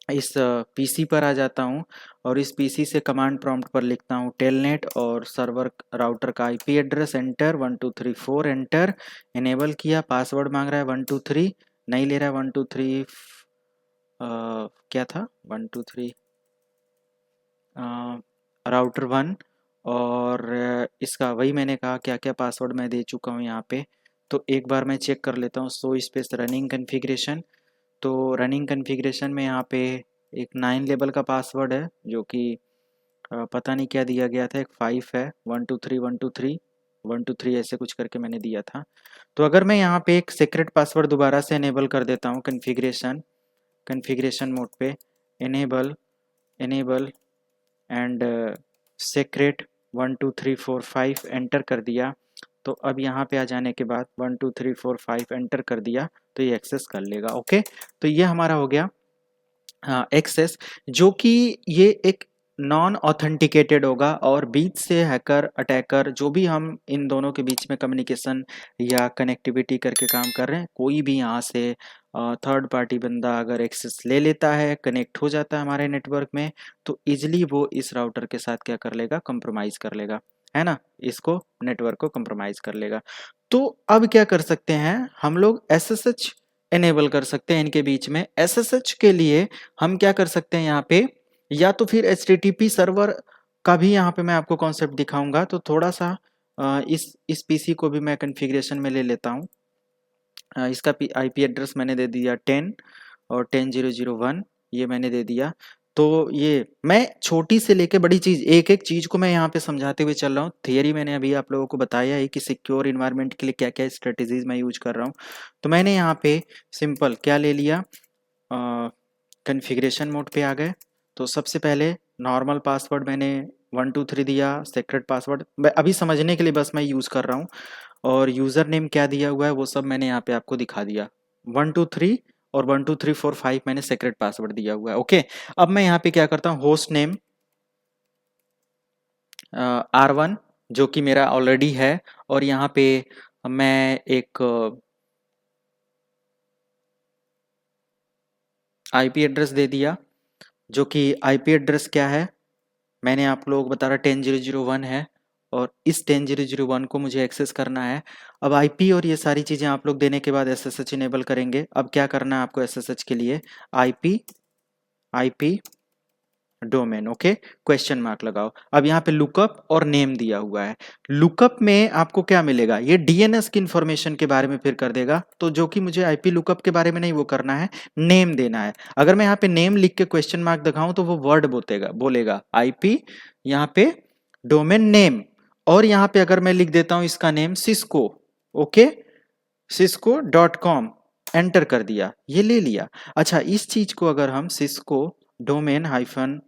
इस पीसी पर आ जाता हूँ और इस पीसी से कमांड प्रॉम्प्ट पर लिखता हूँ टेलनेट और सर्वर राउटर का IP address enter 1 2 3 4 enter. Enable किया, पासवर्ड मांग रहा है 1 2 3, नहीं ले रहा है 1 2 3 क्या था 1 2 3 राउटर 1 और इसका वही मैंने कहा क्या क्या पासवर्ड मैं दे चुका हूँ यहाँ पे। तो एक बार मैं चेक कर लेता हूँ सो स्पेस रनिंग कन्फिग्रेशन। तो रनिंग कन्फिग्रेशन में यहाँ पे एक 9 लेवल का पासवर्ड है जो कि पता नहीं क्या दिया गया था, एक 5 है 1 2 3 1 2 3 1 2 3 ऐसे कुछ करके मैंने दिया था। तो अगर मैं यहाँ पे एक सीक्रेट पासवर्ड दोबारा से इनेबल कर देता हूँ कन्फिग्रेशन मोड पे, enable enable and secret 1 2 3 4 5 enter कर दिया। तो अब यहाँ पे आ जाने के बाद 1 2 3 4 5 एंटर कर दिया तो ये एक्सेस कर लेगा। ओके, तो ये हमारा हो गया एक्सेस, जो कि ये एक नॉन ऑथेंटिकेटेड होगा और बीच से हैकर अटैकर जो भी हम इन दोनों के बीच में कम्युनिकेशन या कनेक्टिविटी करके काम कर रहे हैं, कोई भी यहाँ से थर्ड पार्टी बंदा अगर एक्सेस ले लेता है, कनेक्ट हो जाता है हमारे नेटवर्क में, तो इजिली वो इस राउटर के साथ क्या कर लेगा, कंप्रोमाइज़ कर लेगा, है ना, इसको नेटवर्क को कंप्रोमाइज़ कर लेगा। तो अब क्या कर सकते हैं हम लोग, SSH इनेबल कर सकते हैं इनके बीच में। SSH के लिए हम क्या कर सकते हैं यहाँ पे, या तो फिर HTTP सर्वर का भी यहाँ पे मैं आपको कॉन्सेप्ट दिखाऊंगा। तो थोड़ा सा इस पीसी को भी मैं कॉन्फ़िगरेशन में ले लेता हूँ। इसका IP एड्रेस मैंने दे दिया 10 और 10.0.0.1 ये मैंने दे दिया। तो ये मैं छोटी से लेके बड़ी चीज़ एक एक चीज़ को मैं यहाँ पे समझाते हुए चल रहा हूँ। थियरी मैंने अभी आप लोगों को बताया है कि सिक्योर इन्वायरमेंट के लिए क्या क्या स्ट्रेटेजीज मैं यूज कर रहा हूँ। तो मैंने यहाँ पे सिंपल क्या ले लिया, कन्फिग्रेशन मोड पे आ गए। तो सबसे पहले नॉर्मल पासवर्ड मैंने 1 2 3 दिया, सीक्रेट पासवर्ड अभी समझने के लिए बस मैं यूज़ कर रहा हूँ, और यूज़र नेम क्या दिया हुआ है वो सब मैंने यहाँ पे आपको दिखा दिया। 1 2 3 और 1 2 3 4 5 मैंने सीक्रेट पासवर्ड दिया हुआ है। ओके, अब मैं यहाँ पे क्या करता हूँ, होस्ट नेम R1 जो कि मेरा ऑलरेडी है, और यहाँ पे मैं एक IP एड्रेस दे दिया, जो कि IP एड्रेस क्या है मैंने आप लोग बता रहा 10.0.0.1 है, और इस 10.0.0.1 को मुझे एक्सेस करना है। अब IP और ये सारी चीज़ें आप लोग देने के बाद SSH इनेबल करेंगे। अब क्या करना है आपको SSH के लिए, IP domain, okay, question mark लगाओ। अब यहाँ पे लुकअप और नेम दिया हुआ है। लुकअप में आपको क्या मिलेगा, ये डीएनएस की इंफॉर्मेशन के बारे में फिर कर देगा, तो जो कि मुझे आईपी लुकअप के बारे में नहीं वो करना है, नेम देना है। अगर मैं यहाँ पे नेम लिख के क्वेश्चन मार्क दिखाऊं तो वो वर्ड बोलेगा आईपी, यहाँ पे डोमेन नेम, और यहाँ पे अगर मैं लिख देता हूं इसका name Cisco, okay, cisco.com, enter कर दिया, ये ले लिया। अच्छा, इस चीज को अगर हम सिस्को डोमेन हाइफन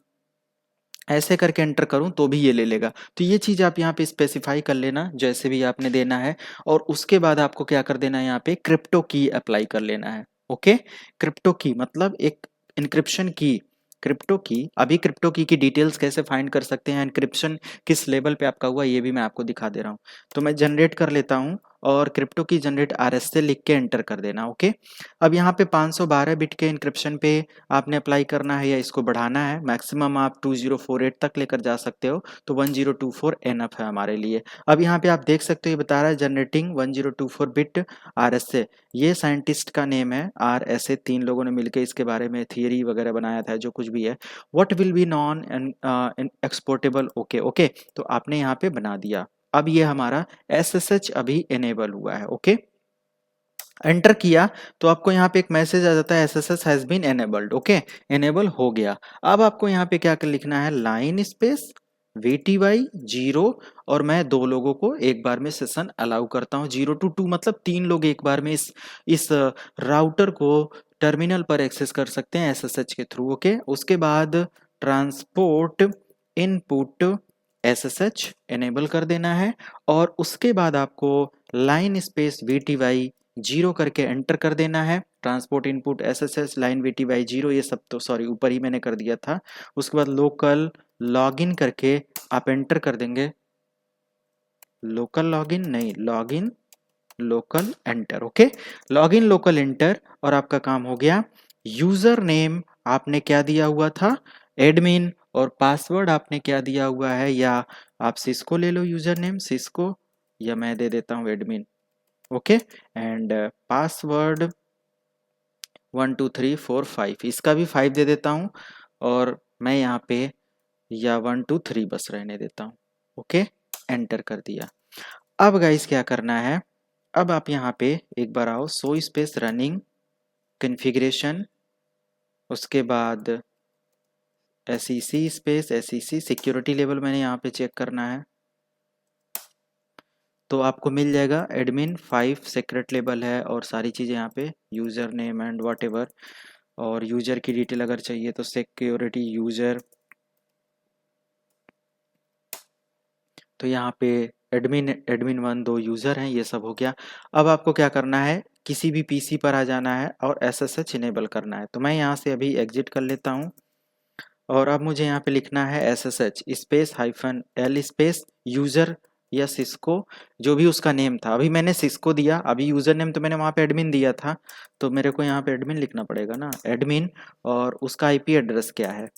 ऐसे करके एंटर करूं तो भी ये ले लेगा। तो ये चीज आप यहाँ पे स्पेसिफाई कर लेना जैसे भी आपने देना है, और उसके बाद आपको क्या कर देना है, यहाँ पे क्रिप्टो की अप्लाई कर लेना है, ओके। क्रिप्टो की मतलब एक इंक्रिप्शन की, क्रिप्टो की। अभी क्रिप्टो की डिटेल्स कैसे फाइंड कर सकते हैं, इंक्रिप्शन किस लेवल पे आपका हुआ, ये भी मैं आपको दिखा दे रहा हूँ। तो मैं जनरेट कर लेता हूँ, और क्रिप्टो की जनरेट RS से लिख के एंटर कर देना, ओके। अब यहाँ पे 512 बिट के इंक्रिप्शन पे आपने अप्लाई करना है या इसको बढ़ाना है, मैक्सिमम आप 2048 तक लेकर जा सकते हो, तो 1024 एनफ है हमारे लिए। अब यहाँ पे आप देख सकते हो ये बता रहा है जनरेटिंग 1024 बिट RSA, ये साइंटिस्ट का नेम है RSA, 3 लोगों ने मिलकर इसके बारे में थियरी वगैरह बनाया था, जो कुछ भी है। What will be non exportable, okay okay, तो आपने यहाँ पे बना दिया। अब ये हमारा SSH अभी इनेबल हुआ है, ओके। एंटर किया तो आपको यहाँ पे एक मैसेज आ जाता है SSH has been enabled, okay, enable हो गया। अब आपको यहाँ पे क्या लिखना है, लाइन स्पेस VTY 0, और मैं 2 लोगों को एक बार में सेशन अलाउ करता हूँ, 0 to 2 मतलब 3 लोग एक बार में इस राउटर को टर्मिनल पर एक्सेस कर सकते हैं SSH के थ्रू, ओके। उसके बाद ट्रांसपोर्ट इनपुट SSH एनेबल कर देना है, और उसके बाद आपको लाइन स्पेस VTY 0 करके एंटर कर देना है। Transport input SSH line VTY 0, ये सब तो सॉरी ऊपर ही मैंने कर दिया था। उसके बाद लोकल लॉगिन करके आप एंटर कर देंगे, लोकल लॉगिन नहीं, login local enter, okay, login local enter, और आपका काम हो गया। यूजर नेम आपने क्या दिया हुआ था, एडमिन, और पासवर्ड आपने क्या दिया हुआ है, या आप सिस्को ले लो यूजर नेम सिस्को, या मैं दे देता हूँ एडमिन, ओके। एंड पासवर्ड 12345, इसका भी 5 दे देता हूँ, और मैं यहाँ पे या 123 बस रहने देता हूँ, ओके, एंटर कर दिया। अब गाइस क्या करना है, अब आप यहाँ पे एक बार आओ, सो स्पेस रनिंग कॉन्फ़िगरेशन, उसके बाद SEC space SEC security level मैंने यहाँ पे चेक करना है, तो आपको मिल जाएगा एडमिन 5 सीक्रेट लेवल है, और सारी चीज़ें यहाँ पे user name and what ever, और यूज़र की डिटेल अगर चाहिए तो सिक्योरिटी यूज़र, तो यहाँ पे एडमिन एडमिन 1 2 यूज़र हैं, ये सब हो गया। अब आपको क्या करना है, किसी भी PC पर आ जाना है और SSH इनेबल करना है, तो मैं यहाँ से अभी एग्जिट कर लेता हूँ, और अब मुझे यहाँ पे लिखना है SSH space hyphen L space user या सिस्को, जो भी उसका नेम था। अभी मैंने सिस्को दिया, अभी यूज़र नेम तो मैंने वहाँ पे एडमिन दिया था, तो मेरे को यहाँ पे एडमिन लिखना पड़ेगा ना, एडमिन, और उसका IP एड्रेस क्या है,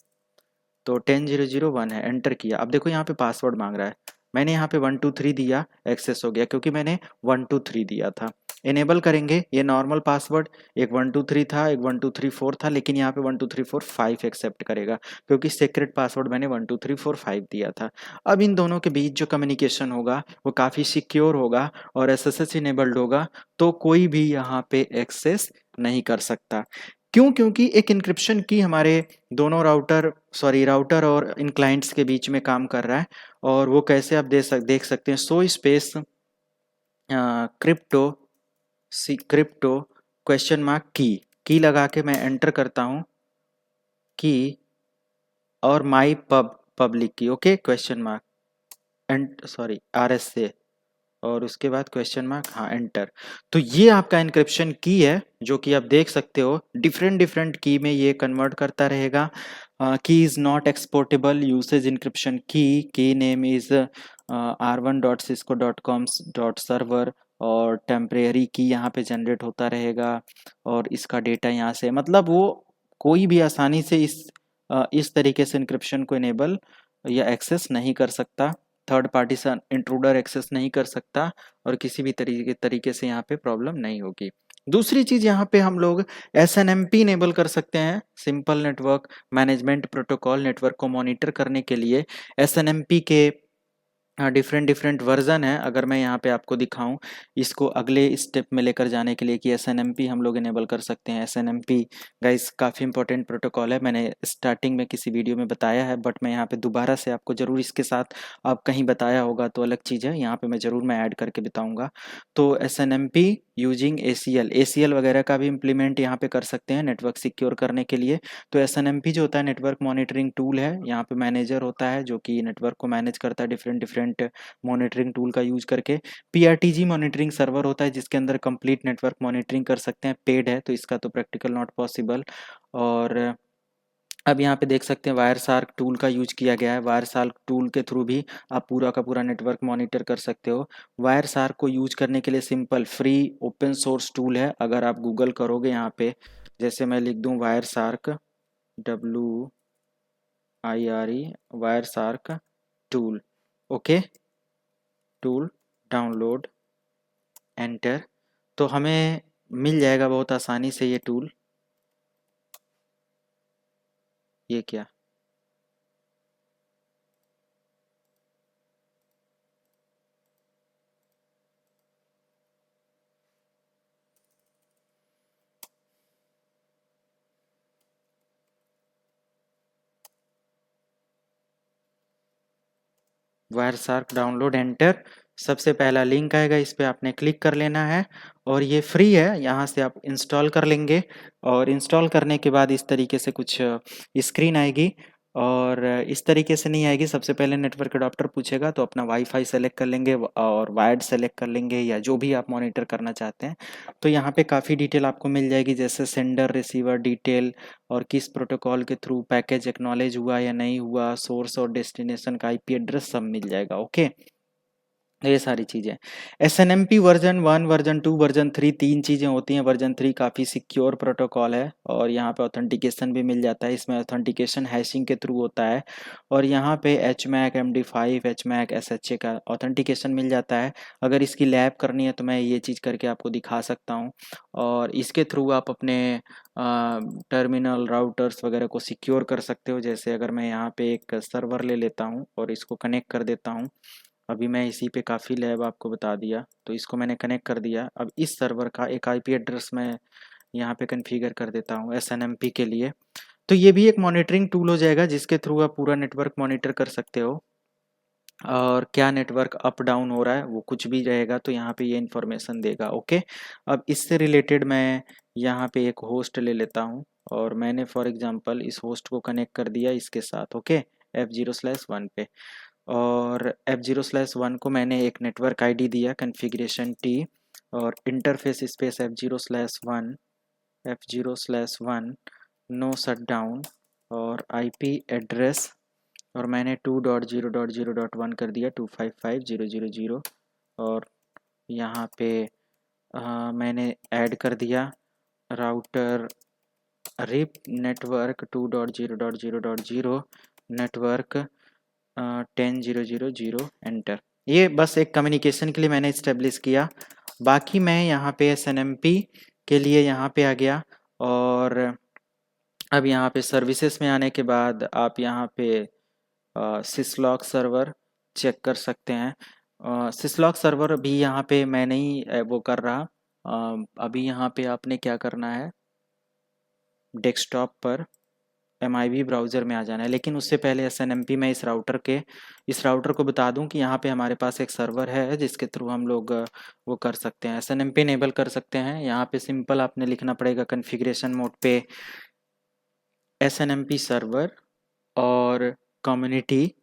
तो 10001 है, एंटर किया। अब देखो यहाँ पे पासवर्ड मांग रहा है, मैंने यहाँ पे 123 दिया, एक्सेस हो गया क्योंकि मैंने 123 दिया था। इनेबल करेंगे, ये नॉर्मल पासवर्ड, एक 123 था, एक 1234 था, लेकिन यहाँ पे 12345 एक्सेप्ट करेगा क्योंकि सीक्रेट पासवर्ड मैंने 12345 दिया था। अब इन दोनों के बीच जो कम्युनिकेशन होगा वो काफ़ी सिक्योर होगा और SSH इनेबल्ड होगा, तो कोई भी यहाँ पे एक्सेस नहीं कर सकता। क्यों? क्योंकि एक इंक्रिप्शन की हमारे दोनों राउटर और इन क्लाइंट्स के बीच में काम कर रहा है, और वो कैसे आप देख सकते हैं, so space crypto crypto question mark की लगा के मैं एंटर करता हूँ, की और माई पब्लिक की, okay, question mark and sorry RS से, और उसके बाद क्वेश्चन मार्क, हाँ, एंटर। तो ये आपका इंक्रिप्शन की है, जो कि आप देख सकते हो डिफरेंट की में ये कन्वर्ट करता रहेगा। Key is not exportable usage encryption key name is r1.cisco.com.server, और टेम्परेरी की यहाँ पे जनरेट होता रहेगा, और इसका डेटा यहाँ से, मतलब वो कोई भी आसानी से इस तरीके से इंक्रिप्शन को इनेबल या एक्सेस नहीं कर सकता, थर्ड पार्टी से इंट्रूडर एक्सेस नहीं कर सकता, और किसी भी तरीके से यहाँ पे प्रॉब्लम नहीं होगी। दूसरी चीज यहाँ पे हम लोग SNMP इनेबल कर सकते हैं, simple network management protocol. Network को मॉनिटर करने के लिए SNMP के डिफरेंट डिफरेंट वर्जन है। अगर मैं यहाँ पे आपको दिखाऊं इसको अगले स्टेप में लेकर जाने के लिए कि SNMP हम लोग इनेबल कर सकते हैं। SNMP गाइस काफ़ी इंपॉर्टेंट प्रोटोकॉल है, मैंने स्टार्टिंग में किसी वीडियो में बताया है, बट मैं यहाँ पे दोबारा से आपको ज़रूर इसके साथ, आप कहीं बताया होगा तो अलग चीज़ है, यहाँ पे मैं ज़रूर मैं ऐड करके बताऊँगा। तो SNMP यूजिंग ACL वगैरह का भी इम्प्लीमेंट यहाँ पे कर सकते हैं नेटवर्क सिक्योर करने के लिए। तो SNMP जो होता है नेटवर्क मॉनिटरिंग टूल है, यहाँ पे मैनेजर होता है जो कि नेटवर्क को मैनेज करता है डिफरेंट डिफरेंट मॉनिटरिंग टूल का यूज करके। PRTG मॉनिटरिंग सर्वर होता है जिसके अंदर कंप्लीट नेटवर्क मॉनिटरिंग कर सकते हैं, पेड है तो इसका तो प्रैक्टिकल नॉट पॉसिबल। और अब यहाँ पे देख सकते हैं वायर सार्क टूल का यूज किया गया है। वायर सार्क टूल के थ्रू भी आप पूरा का पूरा नेटवर्क मॉनिटर कर सकते हो। वायर सार्क को यूज करने के लिए simple free open source tool है। अगर आप गूगल करोगे यहाँ पे, जैसे मैं लिख दूँ Wireshark WIRE Wireshark tool, okay, tool download enter, तो हमें मिल जाएगा बहुत आसानी से ये टूल। ये क्या, वायर सार्क डाउनलोड एंटर, सबसे पहला लिंक आएगा, इस पे आपने क्लिक कर लेना है और ये फ्री है, यहाँ से आप इंस्टॉल कर लेंगे। और इंस्टॉल करने के बाद इस तरीके से कुछ स्क्रीन आएगी, और इस तरीके से नहीं आएगी। सबसे पहले नेटवर्क अडॉप्टर पूछेगा तो अपना वाईफाई सेलेक्ट कर लेंगे और वायर्ड सेलेक्ट कर लेंगे या जो भी आप मॉनिटर करना चाहते हैं। तो यहाँ पे काफ़ी डिटेल आपको मिल जाएगी, जैसे सेंडर रिसीवर डिटेल और किस प्रोटोकॉल के थ्रू पैकेज एक्नॉलेज हुआ या नहीं हुआ, सोर्स और डेस्टिनेशन का IP एड्रेस सब मिल जाएगा, ओके। ये सारी चीज़ें SNMP वर्जन 1 वर्जन 2 वर्जन 3 तीन चीज़ें होती हैं। वर्जन 3 काफ़ी सिक्योर प्रोटोकॉल है और यहाँ पे ऑथेंटिकेशन भी मिल जाता है। इसमें ऑथेंटिकेशन हैशिंग के थ्रू होता है और यहाँ पे HMAC MD5 HMAC SHA का ऑथेंटिकेशन मिल जाता है। अगर इसकी लैब करनी है तो मैं ये चीज़ करके आपको दिखा सकता हूँ और इसके थ्रू आप अपने टर्मिनल राउटर्स वगैरह को सिक्योर कर सकते हो। जैसे अगर मैं यहाँ पे एक सर्वर ले लेता हूँ और इसको कनेक्ट कर देता हूँ, अभी मैं इसी पे काफ़ी लैब आपको बता दिया, तो इसको मैंने कनेक्ट कर दिया। अब इस सर्वर का एक IP एड्रेस मैं यहाँ पे कॉन्फ़िगर कर देता हूँ SNMP के लिए। तो ये भी एक मॉनिटरिंग टूल हो जाएगा जिसके थ्रू आप पूरा नेटवर्क मॉनिटर कर सकते हो और क्या नेटवर्क अप डाउन हो रहा है वो कुछ भी रहेगा तो यहाँ पे ये इन्फॉर्मेशन देगा, ओके। अब इससे रिलेटेड मैं यहाँ पे एक होस्ट ले लेता हूँ और मैंने फॉर एग्जांपल इस होस्ट को कनेक्ट कर दिया इसके साथ, ओके, F0/1 पे। और F0/1 को मैंने एक नेटवर्क ID दिया कॉन्फ़िगरेशन T और interface space F0/1 no shutdown और IP एड्रेस, और मैंने 2.0.0.1 कर दिया 255.0.0.0 और यहाँ पे मैंने ऐड कर दिया router rip network 2.0.0.0 network 10.0.0.0 enter. ये बस एक कम्युनिकेशन के लिए मैंने इस्टेब्लिश किया। बाकी मैं यहाँ पे SNMP के लिए यहाँ पे आ गया और अब यहाँ पे सर्विसेज में आने के बाद आप यहाँ पे सिसलॉग सर्वर चेक कर सकते हैं। सिसलॉग सर्वर भी यहाँ पे मैं नहीं वो कर रहा। अभी यहाँ पे आपने क्या करना है, डेस्कटॉप पर MIB ब्राउज़र में आ जाना है, लेकिन उससे पहले SNMP में इस राउटर को बता दूं कि यहाँ पे हमारे पास एक सर्वर है जिसके थ्रू हम लोग वो कर सकते हैं, SNMP इनेबल कर सकते हैं। यहाँ पे सिंपल आपने लिखना पड़ेगा कॉन्फ़िगरेशन मोड पे SNMP सर्वर और कम्युनिटी,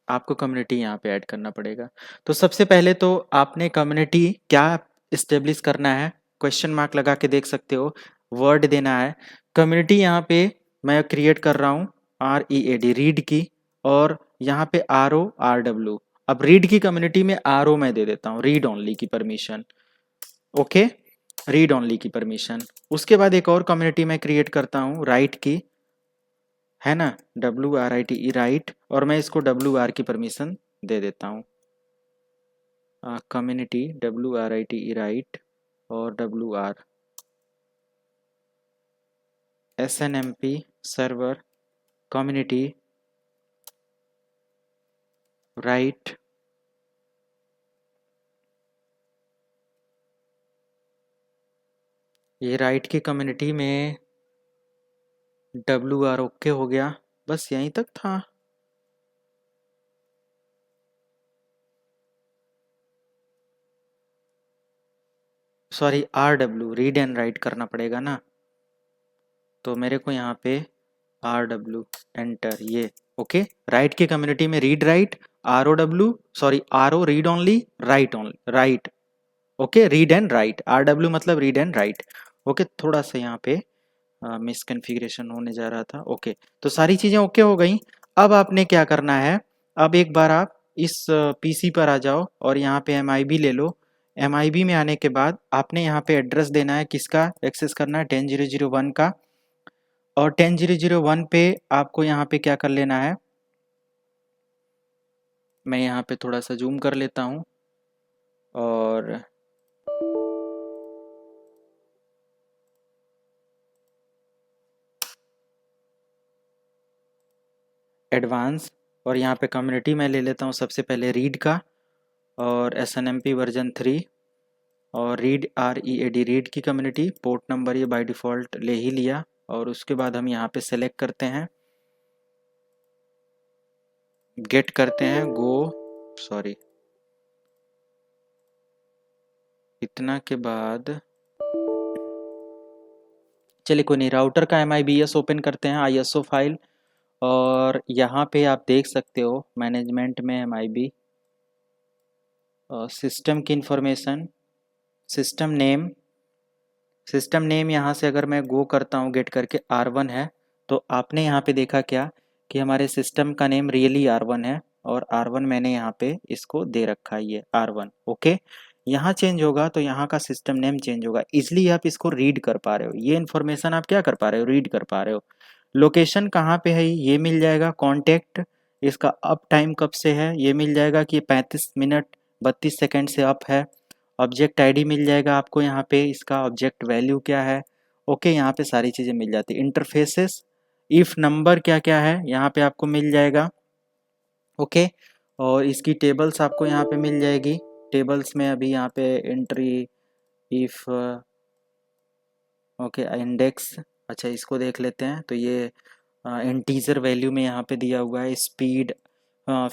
आपको कम्युनिटी यहाँ पे ऐड करना पड़ेगा। तो सबसे पहले तो आपने कम्युनिटी क्या इस्टेब्लिश करना है, क्वेश्चन मार्क लगा के देख सकते हो, वर्ड देना है। कम्युनिटी यहाँ पे मैं क्रिएट कर रहा हूँ READ रीड की, और यहाँ पे RORW। अब रीड की कम्युनिटी में RO मैं दे देता हूँ, रीड ओनली की परमिशन, ओके, रीड ओनली की परमिशन। उसके बाद एक और कम्युनिटी मैं क्रिएट करता हूँ राइट की, है ना, WRITE राइट, और मैं इसको WR की परमिशन दे देता हूँ। कम्युनिटी WRITE राइट और WR SNMP server community right ये राइट की कम्युनिटी में WR ओके हो गया, बस यहीं तक था। Sorry RW read and right करना पड़ेगा ना, तो मेरे को यहाँ पे RW एंटर ये ओके। राइट की कम्युनिटी में read write ROW sorry RO read only right okay, read and right RW मतलब रीड एंड राइट ओके। थोड़ा सा यहाँ पे मिसकन्फिग्रेशन होने जा रहा था ओके। तो सारी चीज़ें ओके हो गई। अब आपने क्या करना है, अब एक बार आप इस PC पर आ जाओ और यहाँ पे MIB ले लो। MIB में आने के बाद आपने यहाँ पे एड्रेस देना है, किसका एक्सेस करना है 10.0.0.1 का। और 10.0.0.1 पे आपको यहाँ पे क्या कर लेना है, मैं यहाँ पे थोड़ा सा जूम कर लेता हूँ और एडवांस, और यहाँ पे कम्युनिटी मैं ले लेता हूँ सबसे पहले रीड का और SNMP वर्जन 3 और रीड READ रीड की कम्युनिटी पोर्ट नंबर ये बाय डिफ़ॉल्ट ले ही लिया। और उसके बाद हम यहाँ पे सेलेक्ट करते हैं, गेट करते हैं गो सॉरी इतना के बाद चलिए कोई नहीं, राउटर का MIBS ओपन करते हैं ISO फाइल। और यहाँ पे आप देख सकते हो मैनेजमेंट में MIB सिस्टम की इंफॉर्मेशन सिस्टम नेम यहाँ से अगर मैं गो करता हूँ गेट करके R1 है, तो आपने यहाँ पे देखा क्या कि हमारे सिस्टम का नेम रियली R1 है और R1 मैंने यहाँ पे इसको दे रखा है ये R1 ओके। यहाँ चेंज होगा तो यहाँ का सिस्टम नेम चेंज होगा, इसलिए आप इसको रीड कर पा रहे हो, ये इन्फॉर्मेशन आप क्या कर पा रहे हो, रीड कर पा रहे हो। लोकेशन कहाँ पे है ये मिल जाएगा, कॉन्टेक्ट इसका अप टाइम कब से है ये मिल जाएगा कि 35 मिनट 32 सेकेंड से अप है। ऑब्जेक्ट आईडी मिल जाएगा आपको यहाँ पे, इसका ऑब्जेक्ट वैल्यू क्या है ओके, यहाँ पे सारी चीज़ें मिल जाती है। इंटरफेसेस इफ नंबर क्या क्या है यहाँ पे आपको मिल जाएगा ओके। और इसकी टेबल्स आपको यहाँ पे मिल जाएगी, टेबल्स में अभी यहाँ पे एंट्री इफ ओके इंडेक्स, अच्छा इसको देख लेते हैं। तो ये इंटीजर वैल्यू में यहाँ पे दिया हुआ है, speed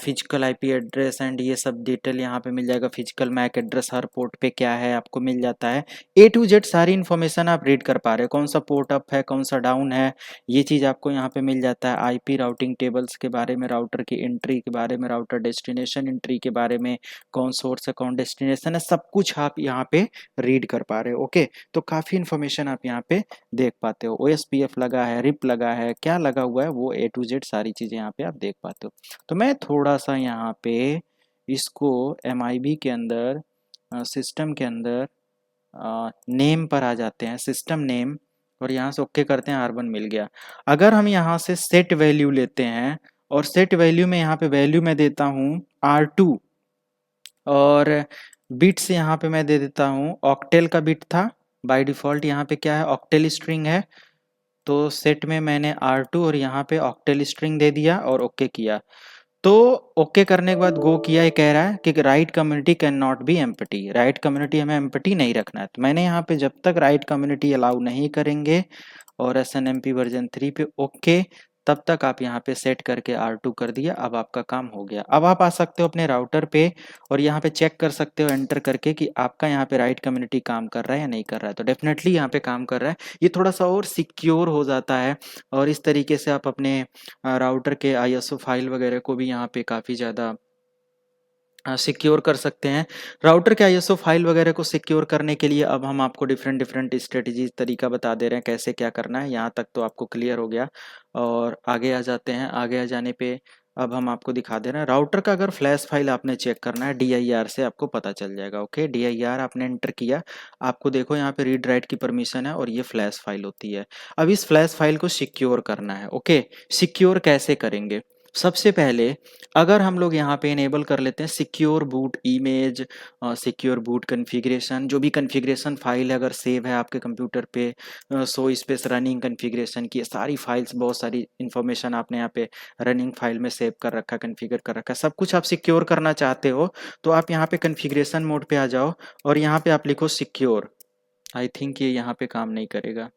physical IP address and ये सब डिटेल यहाँ पे मिल जाएगा। फिजिकल मैक एड्रेस हर पोर्ट पे क्या है आपको मिल जाता है, A to Z सारी इन्फॉर्मेशन आप रीड कर पा रहे हो, कौन सा पोर्ट अप है कौन सा डाउन है ये चीज़ आपको यहाँ पे मिल जाता है। IP राउटिंग टेबल्स के बारे में, राउटर की एंट्री के बारे में, राउटर डेस्टिनेशन एंट्री के बारे में, कौन सोर्स है कौन डेस्टिनेशन है, सब कुछ आप यहाँ पे रीड कर पा रहे हो ओके। तो काफ़ी इन्फॉर्मेशन आप यहाँ पे देख पाते हो, OSPF लगा है, रिप लगा है, क्या लगा हुआ है वो A to Z सारी चीज़ें यहाँ पे आप देख पाते हो। तो मैं थोड़ा सा यहाँ पे इसको MIB के अंदर सिस्टम के अंदर नेम पर आ जाते हैं, सिस्टम नेम, और यहाँ से ओके करते हैं, R1 मिल गया। अगर हम यहाँ से सेट वैल्यू लेते हैं और सेट वैल्यू में यहाँ पे वैल्यू मैं देता हूँ R2 और बिट्स यहाँ पे मैं दे देता हूँ ऑक्टेल का बिट था बाय डिफ़ॉल्ट, यहाँ पे क्या है ऑक्टेल स्ट्रिंग है, तो सेट में मैंने R2 और यहाँ पे ऑक्टेल स्ट्रिंग दे दिया और ओके किया। तो ओके करने के बाद गो किया, ये कह रहा है कि right community can not be empty, right community हमें एम्प्टी नहीं रखना है। तो मैंने यहाँ पे जब तक राइट कम्युनिटी अलाउ नहीं करेंगे और SNMP वर्जन 3 पे ओके, तब तक आप यहाँ पे सेट करके R2 कर दिया, अब आपका काम हो गया। अब आप आ सकते हो अपने राउटर पे और यहाँ पे चेक कर सकते हो एंटर करके कि आपका यहाँ पे राइट कम्युनिटी काम कर रहा है या नहीं कर रहा है। तो डेफिनेटली यहाँ पे काम कर रहा है, ये थोड़ा सा और सिक्योर हो जाता है और इस तरीके से आप अपने राउटर के ISO फाइल वगैरह को भी यहाँ पे काफ़ी ज़्यादा सिक्योर कर सकते हैं। राउटर के ISO फाइल वगैरह को सिक्योर करने के लिए अब हम आपको डिफरेंट स्ट्रेटजी तरीका बता दे रहे हैं कैसे क्या करना है, यहाँ तक तो आपको क्लियर हो गया। और आगे आ जाते हैं, आगे आ जाने पे अब हम आपको दिखा दे रहे हैं राउटर का अगर फ्लैश फाइल आपने चेक करना है DIR से आपको पता चल जाएगा ओके। DIR आपने एंटर किया, आपको देखो यहाँ पे रीड राइट की परमिशन है और ये फ्लैश फाइल होती है। अब इस फ्लैश फाइल को सिक्योर करना है ओके। सिक्योर कैसे करेंगे, सबसे पहले अगर हम लोग यहाँ पे इनेबल कर लेते हैं secure boot image, secure boot configuration, जो भी कॉन्फ़िगरेशन फाइल है अगर सेव है आपके कंप्यूटर पे, सो स्पेस रनिंग कॉन्फ़िगरेशन की सारी फाइल्स, बहुत सारी इन्फॉर्मेशन आपने यहाँ पे रनिंग फाइल में सेव कर रखा है, कॉन्फ़िगर कर रखा है, सब कुछ आप सिक्योर करना चाहते हो तो आप यहाँ पे कॉन्फ़िगरेशन मोड पे आ जाओ और यहाँ पे आप लिखो सिक्योर। आई थिंक ये यहाँ पे काम नहीं करेगा।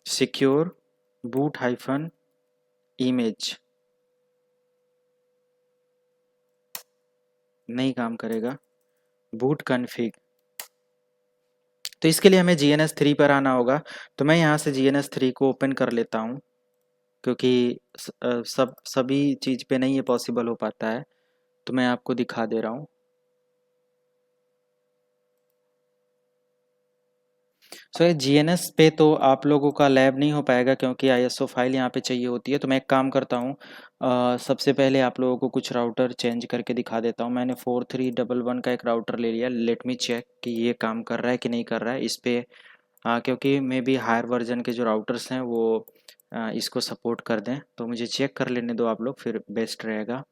सिक्योर बूट हाइफन इमेज नहीं काम करेगा। बूट कॉन्फ़िग, तो इसके लिए हमें GNS3 पर आना होगा। तो मैं यहाँ से GNS3 को ओपन कर लेता हूँ क्योंकि सभी चीज़ पे नहीं ये पॉसिबल हो पाता है, तो मैं आपको दिखा दे रहा हूँ। सो ये GNS पे तो आप लोगों का लैब नहीं हो पाएगा क्योंकि ISO फाइल यहाँ पे चाहिए होती है। तो मैं एक काम करता हूँ, सबसे पहले आप लोगों को कुछ राउटर चेंज करके दिखा देता हूँ। मैंने 4311 का एक राउटर ले लिया। लेट मी चेक कि ये काम कर रहा है कि नहीं कर रहा है इस पे। क्योंकि मे बी हायर वर्जन के जो राउटर्स हैं वो इसको सपोर्ट कर दें, तो मुझे चेक कर लेने दो आप लोग, फिर बेस्ट रहेगा।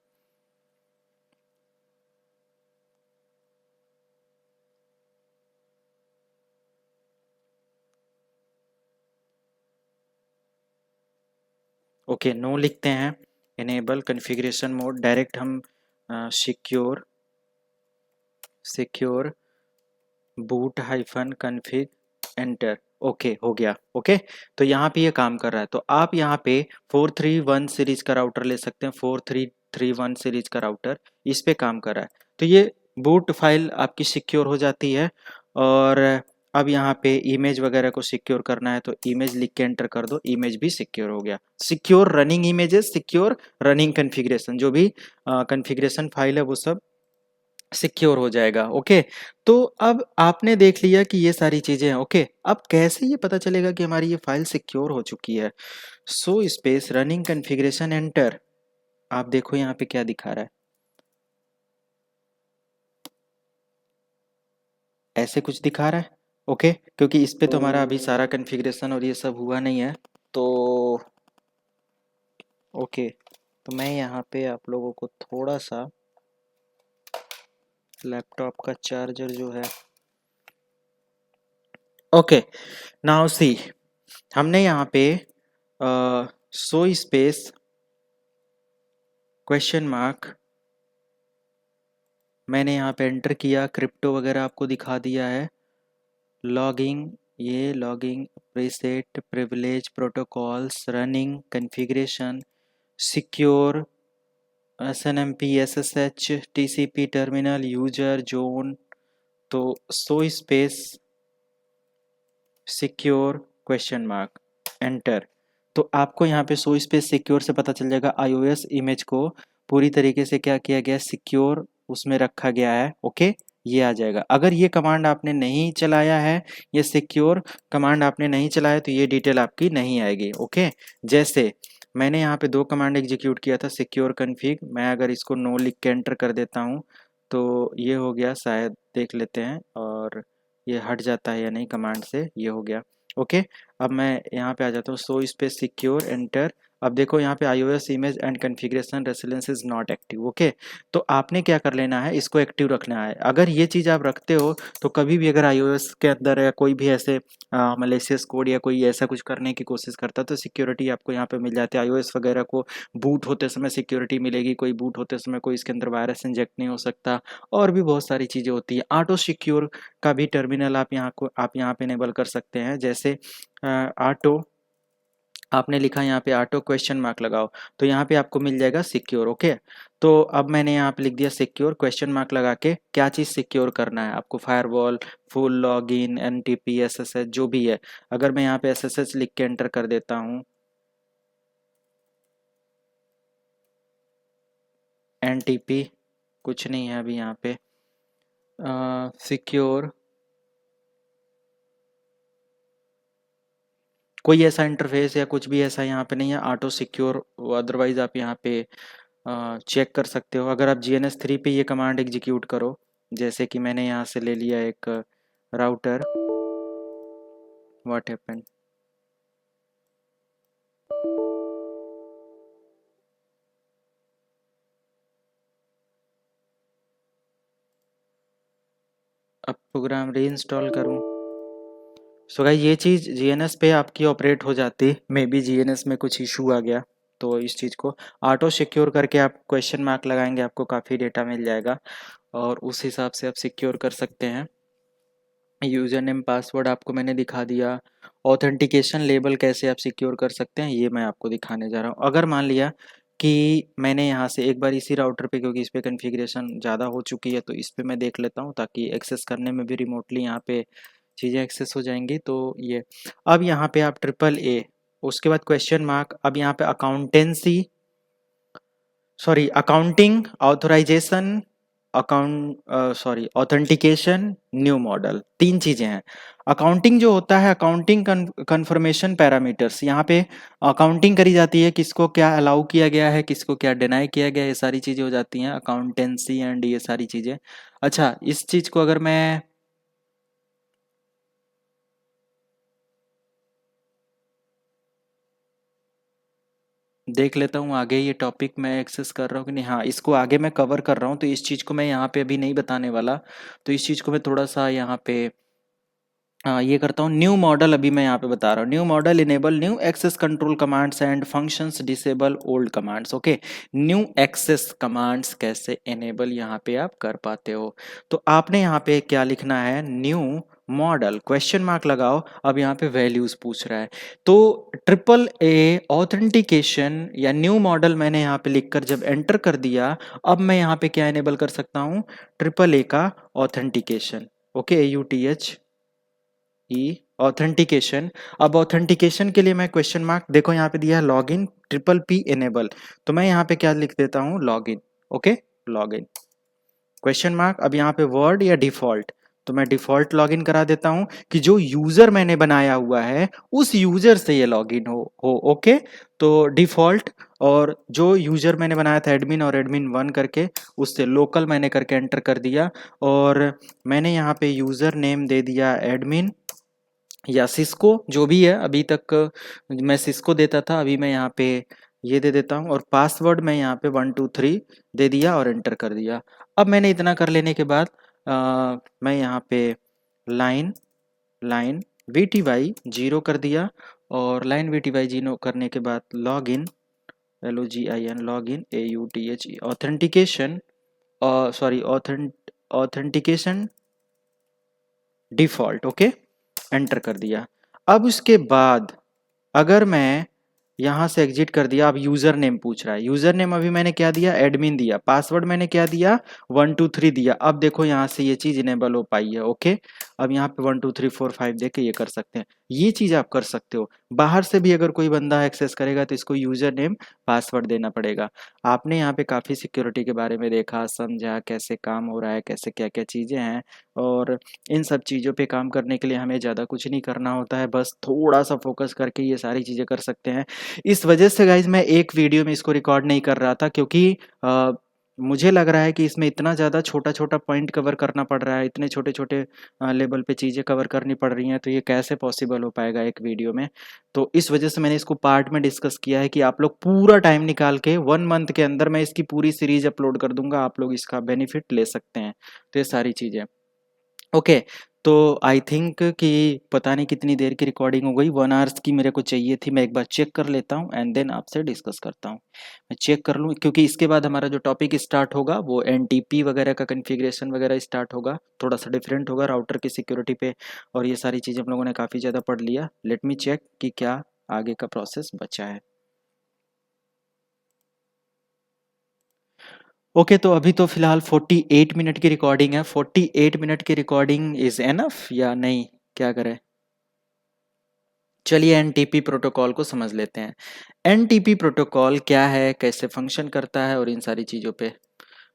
ओके, नो लिखते हैं, इनेबल कॉन्फ़िगरेशन मोड, डायरेक्ट हम secure boot hyphen config enter. Okay हो गया। ओके, तो यहाँ पे ये काम कर रहा है। तो आप यहाँ पे 431 सीरीज का राउटर ले सकते हैं, 4331 सीरीज का राउटर इस पे काम कर रहा है। तो ये बूट फाइल आपकी सिक्योर हो जाती है। और अब यहाँ पे इमेज वगैरह को सिक्योर करना है तो इमेज लिख के एंटर कर दो, इमेज भी सिक्योर हो गया। Secure running images, secure running configuration, जो भी कॉन्फ़िगरेशन फाइल है वो सब सिक्योर हो जाएगा। ओके, तो अब आपने देख लिया कि ये सारी चीजें हैं। ओके, अब कैसे ये पता चलेगा कि हमारी ये फाइल सिक्योर हो चुकी है? So space running configuration enter. आप देखो यहाँ पे क्या दिखा रहा है, ऐसे कुछ दिखा रहा है। ओके, क्योंकि इस पे तो हमारा अभी सारा कॉन्फ़िगरेशन और ये सब हुआ नहीं है। तो ओके, तो मैं यहाँ पे आप लोगों को थोड़ा सा लैपटॉप का चार्जर जो है, ओके नाउ सी, हमने यहाँ पे सो स्पेस क्वेश्चन मार्क मैंने यहाँ पे एंटर किया, क्रिप्टो वगैरह आपको दिखा दिया है। लॉगिंग, ये logging preset privilege protocols running configuration secure SNMP SSH TCP terminal user zone. तो so space secure question mark enter. तो आपको यहाँ पे सो स्पेस सिक्योर से पता चल जाएगा iOS इमेज को पूरी तरीके से क्या किया गया, सिक्योर उसमें रखा गया है। ओके, ये आ जाएगा। अगर ये कमांड आपने नहीं चलाया है, ये सिक्योर कमांड आपने नहीं चलाया तो ये डिटेल आपकी नहीं आएगी। ओके, जैसे मैंने यहाँ पे दो कमांड एग्जीक्यूट किया था, सिक्योर कन्फिग, मैं अगर इसको नो लिख के एंटर कर देता हूँ तो ये हो गया, शायद देख लेते हैं और ये हट जाता है या नहीं कमांड से। ये हो गया। ओके, अब मैं यहाँ पे आ जाता हूँ, सो स्पेस सिक्योर एंटर। अब देखो यहाँ पे iOS image and configuration resilience is not active. Okay, तो आपने क्या कर लेना है, इसको एक्टिव रखना है। अगर ये चीज़ आप रखते हो तो कभी भी अगर iOS के अंदर या कोई भी ऐसे मलेशियस कोड या कोई ऐसा कुछ करने की कोशिश करता है तो सिक्योरिटी आपको यहाँ पे मिल जाती है। iOS वगैरह को बूट होते समय सिक्योरिटी मिलेगी, कोई बूट होते समय कोई इसके अंदर वायरस इंजेक्ट नहीं हो सकता, और भी बहुत सारी चीज़ें होती है। ऑटो सिक्योर का भी टर्मिनल आप यहाँ पे इनेबल कर सकते हैं। जैसे ऑटो आपने लिखा यहाँ पे ऑटो क्वेश्चन मार्क लगाओ तो यहाँ पे आपको मिल जाएगा सिक्योर। ओके, तो अब मैंने यहाँ पे लिख दिया सिक्योर क्वेश्चन मार्क लगा के। क्या चीज़ सिक्योर करना है आपको, firewall, full login, NTP SSH जो भी है। अगर मैं यहाँ पे SSH लिख के एंटर कर देता हूँ, NTP कुछ नहीं है अभी यहाँ पे, सिक्योर कोई ऐसा इंटरफेस या कुछ भी ऐसा यहाँ पे नहीं है, ऑटो सिक्योर। अदरवाइज आप यहाँ पे चेक कर सकते हो। अगर आप GNS3 पे ये कमांड एग्जीक्यूट करो, जैसे कि मैंने यहाँ से ले लिया एक राउटर, व्हाट हैपेंड, अब प्रोग्राम री इंस्टॉल करूँ। सो गाइस ये चीज़ जीएनएस पे आपकी ऑपरेट हो जाती, मे बी जीएनएस में कुछ इशू आ गया, तो इस चीज़ को ऑटो सिक्योर करके आप क्वेश्चन मार्क लगाएंगे, आपको काफ़ी डेटा मिल जाएगा और उस हिसाब से आप सिक्योर कर सकते हैं। यूज़र नेम पासवर्ड आपको मैंने दिखा दिया। ऑथेंटिकेशन लेबल कैसे आप सिक्योर कर सकते हैं ये मैं आपको दिखाने जा रहा हूँ। अगर मान लिया कि मैंने यहाँ से एक बार इसी राउटर पे, क्योंकि इस पे कॉन्फ़िगरेशन ज़्यादा हो चुकी है, तो इस पे मैं देख लेता हूँ ताकि एक्सेस करने में भी रिमोटली यहाँ पे चीज़ें एक्सेस हो जाएंगी। तो ये अब यहाँ पे आप ट्रिपल ए, उसके बाद क्वेश्चन मार्क, अब यहाँ पे accounting authorization, authentication, new model, तीन चीज़ें हैं। अकाउंटिंग जो होता है, अकाउंटिंग कन्फर्मेशन पैरामीटर्स, यहाँ पे अकाउंटिंग करी जाती है, किसको क्या अलाउ किया गया है, किसको क्या डिनाई किया गया है, ये सारी चीज़ें हो जाती हैं अकाउंटेंसी एंड ये सारी चीज़ें। अच्छा, इस चीज़ को अगर मैं देख लेता हूँ आगे, ये टॉपिक मैं एक्सेस कर रहा हूँ कि नहीं, हाँ इसको आगे मैं कवर कर रहा हूँ, तो इस चीज़ को मैं यहाँ पे अभी नहीं बताने वाला, तो इस चीज़ को मैं थोड़ा सा यहाँ पे ये करता हूँ। न्यू मॉडल अभी मैं यहाँ पे बता रहा हूँ। New model enable new access control commands and functions, disable old commands. Okay, new access commands कैसे इनेबल यहाँ पे आप कर पाते हो, तो आपने यहाँ पे क्या लिखना है, न्यू मॉडल क्वेश्चन मार्क लगाओ। अब यहाँ पे वैल्यूज पूछ रहा है, तो ट्रिपल ए ऑथेंटिकेशन या न्यू मॉडल मैंने यहाँ पे लिखकर जब एंटर कर दिया, अब मैं यहाँ पे क्या इनेबल कर सकता हूँ, ट्रिपल ए का ऑथेंटिकेशन। Okay, UTH authentication. अब ऑथेंटिकेशन के लिए मैं क्वेश्चन मार्क, देखो यहाँ पे दिया है लॉगिन ट्रिपल पी इनेबल, तो मैं यहाँ पे क्या लिख देता हूँ, login. Okay, login question mark. अब यहाँ पे वर्ड या डिफॉल्ट, तो मैं डिफॉल्ट लॉगिन करा देता हूँ कि जो यूजर मैंने बनाया हुआ है उस यूजर से ये लॉगिन हो। ओके, तो डिफॉल्ट, और जो यूजर मैंने बनाया था एडमिन और एडमिन 1 करके, उससे लोकल मैंने करके एंटर कर दिया, और मैंने यहाँ पे यूजर नेम दे दिया एडमिन या सिस्को, जो भी है। अभी तक मैं सिस्को देता था, अभी मैं यहाँ पे ये दे देता हूँ, और पासवर्ड मैं यहाँ पे 123 दे दिया और एंटर कर दिया। अब मैंने इतना कर लेने के बाद मैं यहाँ पे लाइन लाइन VTY 0 कर दिया, और लाइन VTY 0 करने के बाद login LOGIN login AUTH authentication, authentication default. Okay, enter कर दिया। अब उसके बाद अगर मैं यहाँ से एग्जिट कर दिया, अब यूजर नेम पूछ रहा है। यूजर नेम अभी मैंने क्या दिया, एडमिन दिया। पासवर्ड मैंने क्या दिया, 123 दिया। अब देखो यहाँ से ये चीज इनेबल हो पाई है। ओके, अब यहाँ पे 1 2 3 4 5 दे के ये कर सकते हैं। ये चीज आप कर सकते हो। बाहर से भी अगर कोई बंदा एक्सेस करेगा तो इसको यूजर नेम पासवर्ड देना पड़ेगा। आपने यहाँ पे काफी सिक्योरिटी के बारे में देखा, समझा कैसे काम हो रहा है, कैसे क्या क्या चीजें हैं, और इन सब चीज़ों पे काम करने के लिए हमें ज़्यादा कुछ नहीं करना होता है, बस थोड़ा सा फोकस करके ये सारी चीज़ें कर सकते हैं। इस वजह से गाइज मैं एक वीडियो में इसको रिकॉर्ड नहीं कर रहा था, क्योंकि मुझे लग रहा है कि इसमें इतना ज़्यादा छोटा छोटा पॉइंट कवर करना पड़ रहा है, इतने छोटे छोटे लेवल पे चीज़ें कवर करनी पड़ रही हैं, तो ये कैसे पॉसिबल हो पाएगा एक वीडियो में। तो इस वजह से मैंने इसको पार्ट में डिस्कस किया है कि आप लोग पूरा टाइम निकाल के 1 मंथ के अंदर मैं इसकी पूरी सीरीज अपलोड कर दूंगा, आप लोग इसका बेनिफिट ले सकते हैं। तो ये सारी चीज़ें ओके। तो आई थिंक कि पता नहीं कितनी देर की रिकॉर्डिंग हो गई, 1 आवर्स की मेरे को चाहिए थी। मैं एक बार चेक कर लेता हूँ एंड देन आपसे डिस्कस करता हूँ। मैं चेक कर लूँ, क्योंकि इसके बाद हमारा जो टॉपिक स्टार्ट होगा वो NTP वगैरह का कन्फिग्रेशन वगैरह स्टार्ट होगा, थोड़ा सा डिफरेंट होगा राउटर की सिक्योरिटी पे, और ये सारी चीज़ें हम लोगों ने काफ़ी ज़्यादा पढ़ लिया। लेट मी चेक कि क्या आगे का प्रोसेस बचा है। ओके, तो अभी तो फिलहाल 48 मिनट की रिकॉर्डिंग है। 48 मिनट की रिकॉर्डिंग इज एनफ या नहीं, क्या करें? चलिए NTP प्रोटोकॉल को समझ लेते हैं। NTP प्रोटोकॉल क्या है, कैसे फंक्शन करता है, और इन सारी चीज़ों पे,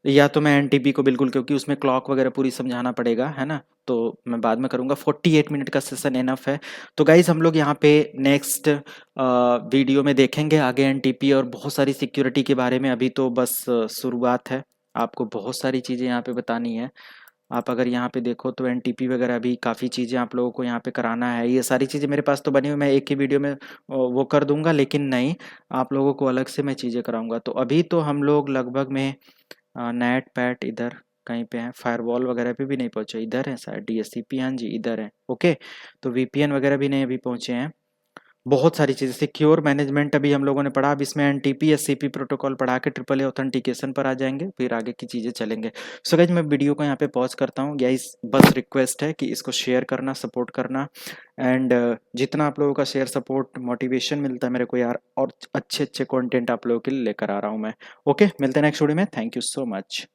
या तो मैं NTP को बिल्कुल, क्योंकि उसमें क्लॉक वगैरह पूरी समझाना पड़ेगा, है ना, तो मैं बाद में करूँगा। 48 मिनट का सेशन एनफ है। तो गाइज हम लोग यहाँ पे नेक्स्ट वीडियो में देखेंगे आगे NTP और बहुत सारी सिक्योरिटी के बारे में। अभी तो बस शुरुआत है, आपको बहुत सारी चीज़ें यहाँ पे बतानी है। आप अगर यहाँ पे देखो तो NTP वगैरह भी काफ़ी चीज़ें आप लोगों को यहाँ पे कराना है। ये सारी चीज़ें मेरे पास तो बनी हुई, मैं एक ही वीडियो में वो कर दूंगा, लेकिन नहीं, आप लोगों को अलग से मैं चीज़ें कराऊंगा। तो अभी तो हम लोग लगभग में नेट पैट इधर कहीं पे हैं, फायरवॉल वगैरह पे भी नहीं पहुँचे, इधर है शायद DHCP, हाँ जी इधर है। ओके, तो VPN वगैरह भी नहीं अभी पहुँचे हैं। बहुत सारी चीज़ें, सिक्योर मैनेजमेंट अभी हम लोगों ने पढ़ा, अब इसमें NTP SCP प्रोटोकॉल पढ़ा के ट्रिपल ए ऑथेंटिकेशन पर आ जाएंगे, फिर आगे की चीज़ें चलेंगे। सो गाइस मैं वीडियो को यहाँ पे पॉज करता हूँ। गाइस बस रिक्वेस्ट है कि इसको शेयर करना, सपोर्ट करना, एंड जितना आप लोगों का शेयर सपोर्ट मोटिवेशन मिलता है मेरे को यार, और अच्छे अच्छे कंटेंट आप लोगों के लिए लेकर आ रहा हूँ मैं। ओके, मिलते हैं नेक्स्ट वीडियो में। Thank you so much.